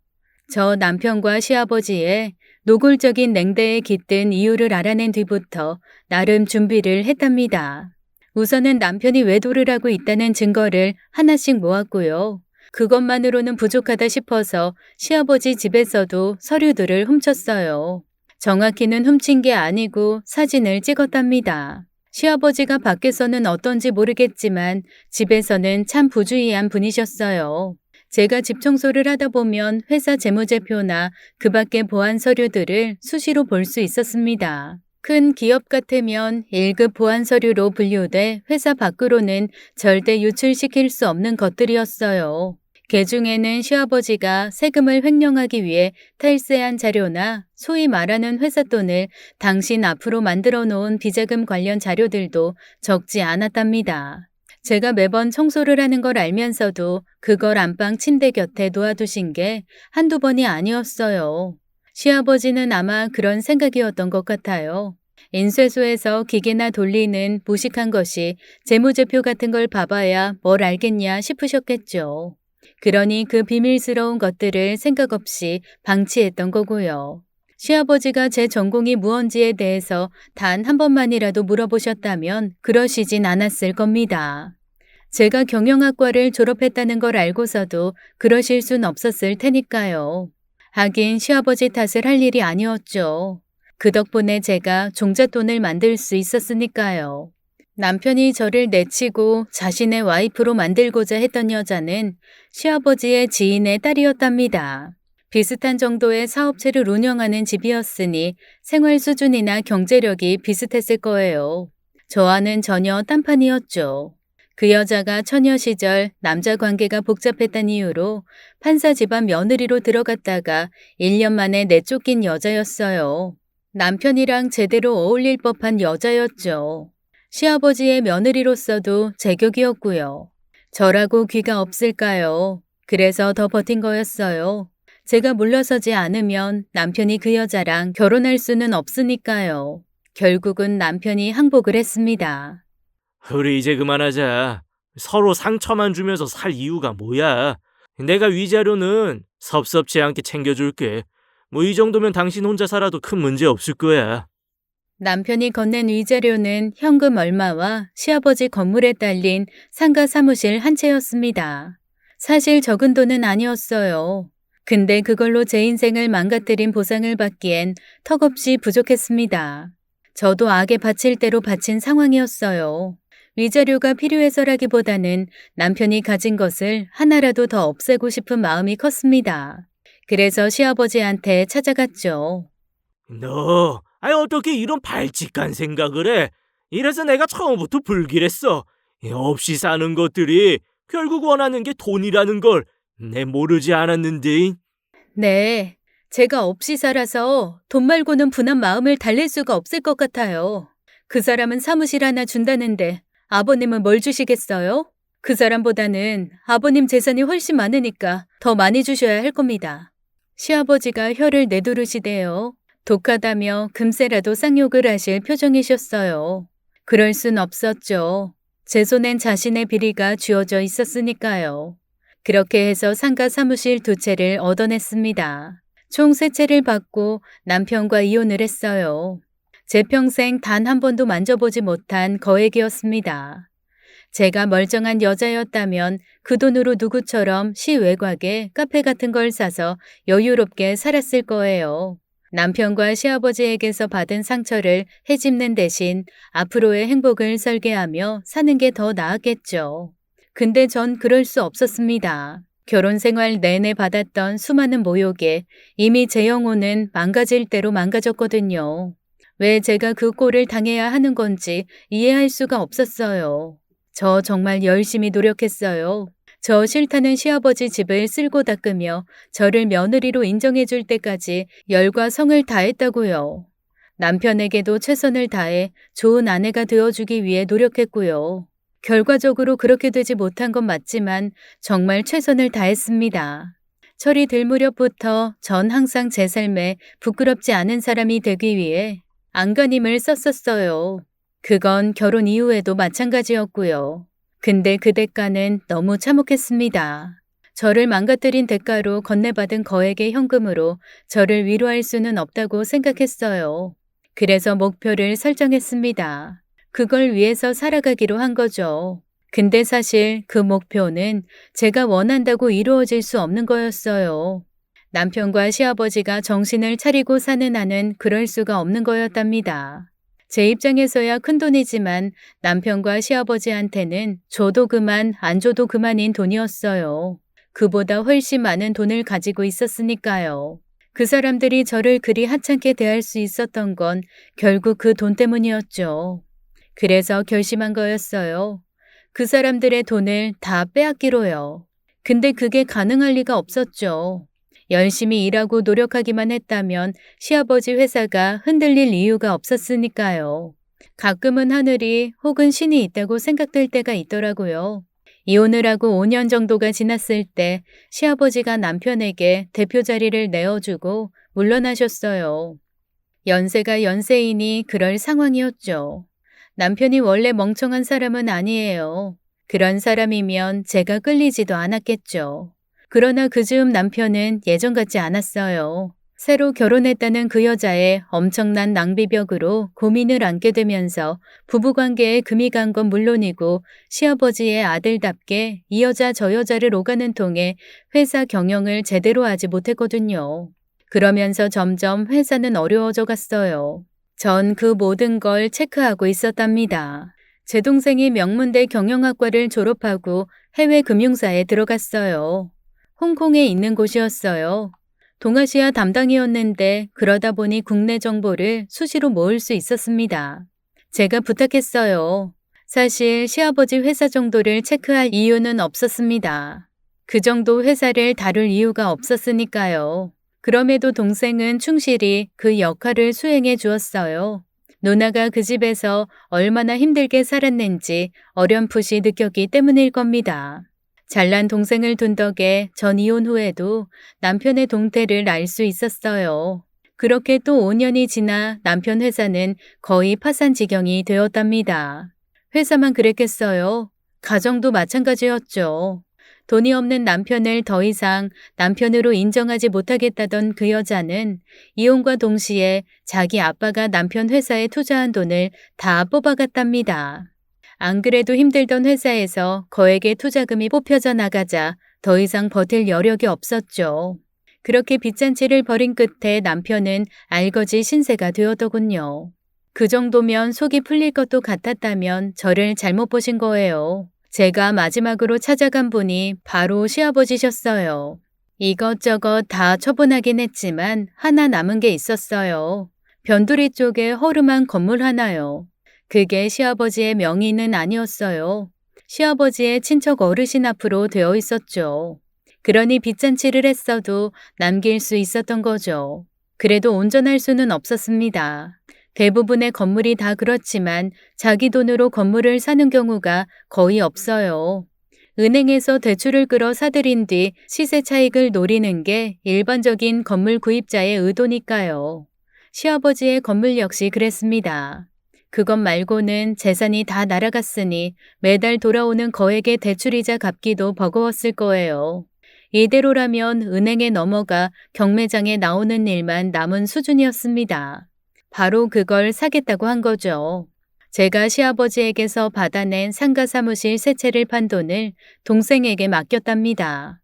S1: 저 남편과 시아버지의 노골적인 냉대에 깃든 이유를 알아낸 뒤부터 나름 준비를 했답니다. 우선은 남편이 외도를 하고 있다는 증거를 하나씩 모았고요. 그것만으로는 부족하다 싶어서 시아버지 집에서도 서류들을 훔쳤어요. 정확히는 훔친 게 아니고 사진을 찍었답니다. 시아버지가 밖에서는 어떤지 모르겠지만 집에서는 참 부주의한 분이셨어요. 제가 집 청소를 하다 보면 회사 재무제표나 그 밖의 보안 서류들을 수시로 볼 수 있었습니다. 큰 기업 같으면 1급 보안 서류로 분류돼 회사 밖으로는 절대 유출시킬 수 없는 것들이었어요. 개중에는 시아버지가 세금을 횡령하기 위해 탈세한 자료나 소위 말하는 회사 돈을 당신 앞으로 만들어 놓은 비자금 관련 자료들도 적지 않았답니다. 제가 매번 청소를 하는 걸 알면서도 그걸 안방 침대 곁에 놓아두신 게 한두 번이 아니었어요. 시아버지는 아마 그런 생각이었던 것 같아요. 인쇄소에서 기계나 돌리는 무식한 것이 재무제표 같은 걸 봐봐야 뭘 알겠냐 싶으셨겠죠. 그러니 그 비밀스러운 것들을 생각 없이 방치했던 거고요. 시아버지가 제 전공이 무언지에 대해서 단 한 번만이라도 물어보셨다면 그러시진 않았을 겁니다. 제가 경영학과를 졸업했다는 걸 알고서도 그러실 순 없었을 테니까요. 하긴 시아버지 탓을 할 일이 아니었죠. 그 덕분에 제가 종잣돈을 만들 수 있었으니까요. 남편이 저를 내치고 자신의 와이프로 만들고자 했던 여자는 시아버지의 지인의 딸이었답니다. 비슷한 정도의 사업체를 운영하는 집이었으니 생활 수준이나 경제력이 비슷했을 거예요. 저와는 전혀 딴판이었죠. 그 여자가 처녀 시절 남자 관계가 복잡했다는 이유로 판사 집안 며느리로 들어갔다가 1년 만에 내쫓긴 여자였어요. 남편이랑 제대로 어울릴 법한 여자였죠. 시아버지의 며느리로서도 제격이었고요. 저라고 귀가 없을까요? 그래서 더 버틴 거였어요. 제가 물러서지 않으면 남편이 그 여자랑 결혼할 수는 없으니까요. 결국은 남편이 항복을 했습니다.
S2: 우리 이제 그만하자. 서로 상처만 주면서 살 이유가 뭐야? 내가 위자료는 섭섭지 않게 챙겨줄게. 뭐 이 정도면 당신 혼자 살아도 큰 문제 없을 거야.
S1: 남편이 건넨 위자료는 현금 얼마와 시아버지 건물에 딸린 상가 사무실 한 채였습니다. 사실 적은 돈은 아니었어요. 근데 그걸로 제 인생을 망가뜨린 보상을 받기엔 턱없이 부족했습니다. 저도 악에 바칠 대로 바친 상황이었어요. 위자료가 필요해서라기보다는 남편이 가진 것을 하나라도 더 없애고 싶은 마음이 컸습니다. 그래서 시아버지한테 찾아갔죠.
S2: 어떻게 이런 발칙한 생각을 해? 이래서 내가 처음부터 불길했어. 없이 사는 것들이 결국 원하는 게 돈이라는 걸 내 모르지 않았는데.
S1: 네, 제가 없이 살아서 돈 말고는 분한 마음을 달랠 수가 없을 것 같아요. 그 사람은 사무실 하나 준다는데 아버님은 뭘 주시겠어요? 그 사람보다는 아버님 재산이 훨씬 많으니까 더 많이 주셔야 할 겁니다. 시아버지가 혀를 내두르시대요. 독하다며 금세라도 쌍욕을 하실 표정이셨어요. 그럴 순 없었죠. 제 손엔 자신의 비리가 쥐어져 있었으니까요. 그렇게 해서 상가 사무실 2채를 얻어냈습니다. 총 3채를 받고 남편과 이혼을 했어요. 제 평생 단 한 번도 만져보지 못한 거액이었습니다. 제가 멀쩡한 여자였다면 그 돈으로 누구처럼 시외곽에 카페 같은 걸 사서 여유롭게 살았을 거예요. 남편과 시아버지에게서 받은 상처를 헤집는 대신 앞으로의 행복을 설계하며 사는 게 더 나았겠죠. 근데 전 그럴 수 없었습니다. 결혼 생활 내내 받았던 수많은 모욕에 이미 제 영혼은 망가질 대로 망가졌거든요. 왜 제가 그 꼴을 당해야 하는 건지 이해할 수가 없었어요. 저 정말 열심히 노력했어요. 저 싫다는 시아버지 집을 쓸고 닦으며 저를 며느리로 인정해 줄 때까지 열과 성을 다했다고요. 남편에게도 최선을 다해 좋은 아내가 되어주기 위해 노력했고요. 결과적으로 그렇게 되지 못한 건 맞지만 정말 최선을 다했습니다. 철이 들 무렵부터 전 항상 제 삶에 부끄럽지 않은 사람이 되기 위해 안간힘을 썼었어요. 그건 결혼 이후에도 마찬가지였고요. 근데 그 대가는 너무 참혹했습니다. 저를 망가뜨린 대가로 건네받은 거액의 현금으로 저를 위로할 수는 없다고 생각했어요. 그래서 목표를 설정했습니다. 그걸 위해서 살아가기로 한 거죠. 근데 사실 그 목표는 제가 원한다고 이루어질 수 없는 거였어요. 남편과 시아버지가 정신을 차리고 사는 한은 그럴 수가 없는 거였답니다. 제 입장에서야 큰돈이지만 남편과 시아버지한테는 줘도 그만 안 줘도 그만인 돈이었어요. 그보다 훨씬 많은 돈을 가지고 있었으니까요. 그 사람들이 저를 그리 하찮게 대할 수 있었던 건 결국 그 돈 때문이었죠. 그래서 결심한 거였어요. 그 사람들의 돈을 다 빼앗기로요. 근데 그게 가능할 리가 없었죠. 열심히 일하고 노력하기만 했다면 시아버지 회사가 흔들릴 이유가 없었으니까요. 가끔은 하늘이 혹은 신이 있다고 생각될 때가 있더라고요. 이혼을 하고 5년 정도가 지났을 때 시아버지가 남편에게 대표 자리를 내어주고 물러나셨어요. 연세가 연세이니 그럴 상황이었죠. 남편이 원래 멍청한 사람은 아니에요. 그런 사람이면 제가 끌리지도 않았겠죠. 그러나 그 즈음 남편은 예전 같지 않았어요. 새로 결혼했다는 그 여자의 엄청난 낭비벽으로 고민을 안게 되면서 부부관계에 금이 간 건 물론이고 시아버지의 아들답게 이 여자 저 여자를 오가는 통에 회사 경영을 제대로 하지 못했거든요. 그러면서 점점 회사는 어려워져 갔어요. 전 그 모든 걸 체크하고 있었답니다. 제 동생이 명문대 경영학과를 졸업하고 해외 금융사에 들어갔어요. 홍콩에 있는 곳이었어요. 동아시아 담당이었는데 그러다 보니 국내 정보를 수시로 모을 수 있었습니다. 제가 부탁했어요. 사실 시아버지 회사 정도를 체크할 이유는 없었습니다. 그 정도 회사를 다룰 이유가 없었으니까요. 그럼에도 동생은 충실히 그 역할을 수행해 주었어요. 누나가 그 집에서 얼마나 힘들게 살았는지 어렴풋이 느꼈기 때문일 겁니다. 잘난 동생을 둔 덕에 전 이혼 후에도 남편의 동태를 알 수 있었어요. 그렇게 또 5년이 지나 남편 회사는 거의 파산 지경이 되었답니다. 회사만 그랬겠어요. 가정도 마찬가지였죠. 돈이 없는 남편을 더 이상 남편으로 인정하지 못하겠다던 그 여자는 이혼과 동시에 자기 아빠가 남편 회사에 투자한 돈을 다 뽑아갔답니다. 안 그래도 힘들던 회사에서 거액의 투자금이 뽑혀져 나가자 더 이상 버틸 여력이 없었죠. 그렇게 빚잔치를 벌인 끝에 남편은 알거지 신세가 되었더군요. 그 정도면 속이 풀릴 것도 같았다면 저를 잘못 보신 거예요. 제가 마지막으로 찾아간 분이 바로 시아버지셨어요. 이것저것 다 처분하긴 했지만 하나 남은 게 있었어요. 변두리 쪽에 허름한 건물 하나요. 그게 시아버지의 명의는 아니었어요. 시아버지의 친척 어르신 앞으로 되어 있었죠. 그러니 빚잔치를 했어도 남길 수 있었던 거죠. 그래도 온전할 수는 없었습니다. 대부분의 건물이 다 그렇지만 자기 돈으로 건물을 사는 경우가 거의 없어요. 은행에서 대출을 끌어 사들인 뒤 시세 차익을 노리는 게 일반적인 건물 구입자의 의도니까요. 시아버지의 건물 역시 그랬습니다. 그것 말고는 재산이 다 날아갔으니 매달 돌아오는 거액의 대출이자 갚기도 버거웠을 거예요. 이대로라면 은행에 넘어가 경매장에 나오는 일만 남은 수준이었습니다. 바로 그걸 사겠다고 한 거죠. 제가 시아버지에게서 받아낸 상가 사무실 세 채를 판 돈을 동생에게 맡겼답니다.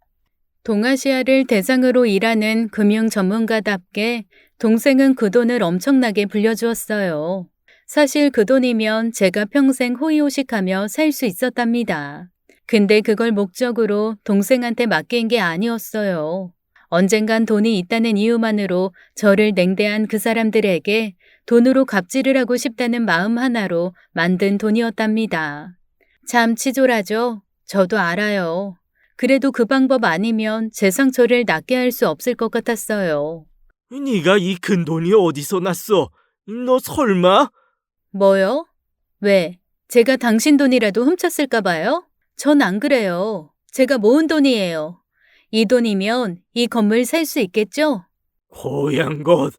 S1: 동아시아를 대상으로 일하는 금융 전문가답게 동생은 그 돈을 엄청나게 불려주었어요. 사실 그 돈이면 제가 평생 호의호식하며 살 수 있었답니다. 근데 그걸 목적으로 동생한테 맡긴 게 아니었어요. 언젠간 돈이 있다는 이유만으로 저를 냉대한 그 사람들에게 돈으로 갑질을 하고 싶다는 마음 하나로 만든 돈이었답니다. 참 치졸하죠? 저도 알아요. 그래도 그 방법 아니면 제 상처를 낫게 할 수 없을 것 같았어요.
S2: 네가 이 큰 돈이 어디서 났어? 너 설마?
S1: 뭐요? 왜? 제가 당신 돈이라도 훔쳤을까 봐요? 전 안 그래요. 제가 모은 돈이에요. 이 돈이면 이 건물 살 수 있겠죠?
S2: 고양 것.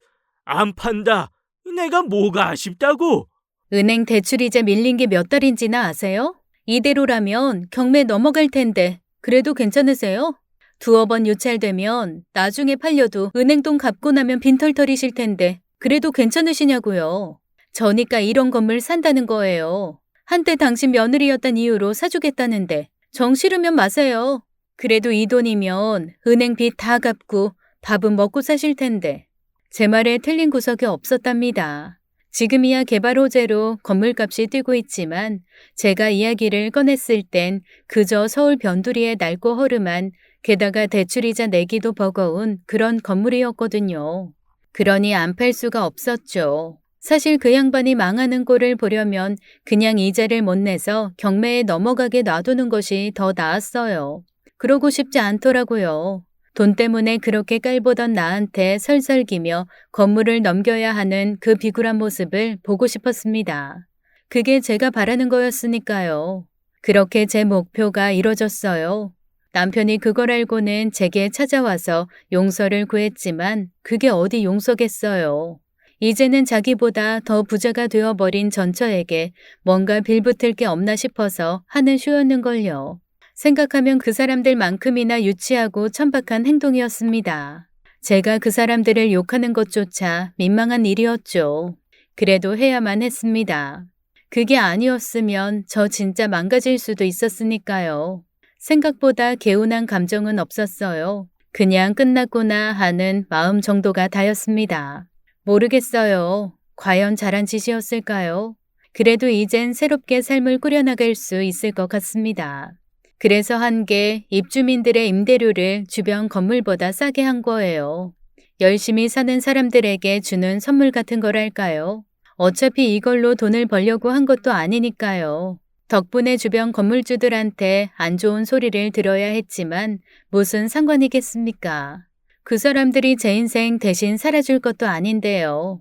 S2: 안 판다. 내가 뭐가 아쉽다고?
S1: 은행 대출이자 밀린 게 몇 달인지나 아세요? 이대로라면 경매 넘어갈 텐데 그래도 괜찮으세요? 두어 번 유찰되면 나중에 팔려도 은행 돈 갚고 나면 빈털터리실 텐데 그래도 괜찮으시냐고요. 저니까 이런 건물 산다는 거예요. 한때 당신 며느리였단 이유로 사주겠다는데 정 싫으면 마세요. 그래도 이 돈이면 은행 빚 다 갚고 밥은 먹고 사실 텐데. 제 말에 틀린 구석이 없었답니다. 지금이야 개발 호재로 건물값이 뛰고 있지만 제가 이야기를 꺼냈을 땐 그저 서울 변두리에 낡고 허름한 게다가 대출이자 내기도 버거운 그런 건물이었거든요. 그러니 안 팔 수가 없었죠. 사실 그 양반이 망하는 꼴을 보려면 그냥 이자를 못 내서 경매에 넘어가게 놔두는 것이 더 나았어요. 그러고 싶지 않더라고요. 돈 때문에 그렇게 깔보던 나한테 설설기며 건물을 넘겨야 하는 그 비굴한 모습을 보고 싶었습니다. 그게 제가 바라는 거였으니까요. 그렇게 제 목표가 이뤄졌어요. 남편이 그걸 알고는 제게 찾아와서 용서를 구했지만 그게 어디 용서겠어요. 이제는 자기보다 더 부자가 되어버린 전처에게 뭔가 빌붙을 게 없나 싶어서 하는 쇼였는걸요. 생각하면 그 사람들만큼이나 유치하고 천박한 행동이었습니다. 제가 그 사람들을 욕하는 것조차 민망한 일이었죠. 그래도 해야만 했습니다. 그게 아니었으면 저 진짜 망가질 수도 있었으니까요. 생각보다 개운한 감정은 없었어요. 그냥 끝났구나 하는 마음 정도가 다였습니다. 모르겠어요. 과연 잘한 짓이었을까요? 그래도 이젠 새롭게 삶을 꾸려나갈 수 있을 것 같습니다. 그래서 한 게 입주민들의 임대료를 주변 건물보다 싸게 한 거예요. 열심히 사는 사람들에게 주는 선물 같은 거랄까요? 어차피 이걸로 돈을 벌려고 한 것도 아니니까요. 덕분에 주변 건물주들한테 안 좋은 소리를 들어야 했지만 무슨 상관이겠습니까? 그 사람들이 제 인생 대신 살아줄 것도 아닌데요.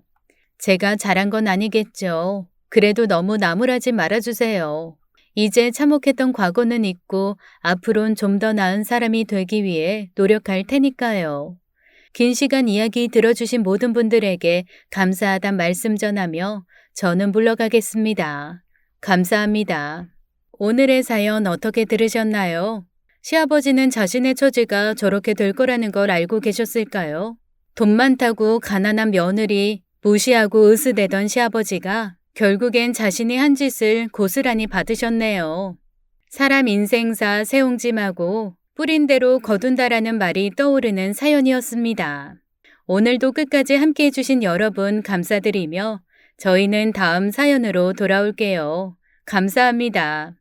S1: 제가 잘한 건 아니겠죠. 그래도 너무 나무라지 말아주세요. 이제 참혹했던 과거는 잊고 앞으론 좀 더 나은 사람이 되기 위해 노력할 테니까요. 긴 시간 이야기 들어주신 모든 분들에게 감사하단 말씀 전하며 저는 물러가겠습니다. 감사합니다. 오늘의 사연 어떻게 들으셨나요? 시아버지는 자신의 처지가 저렇게 될 거라는 걸 알고 계셨을까요? 돈 많다고 가난한 며느리 무시하고 으스대던 시아버지가 결국엔 자신이 한 짓을 고스란히 받으셨네요. 사람 인생사 새옹짐하고 뿌린 대로 거둔다라는 말이 떠오르는 사연이었습니다. 오늘도 끝까지 함께 해주신 여러분 감사드리며 저희는 다음 사연으로 돌아올게요. 감사합니다.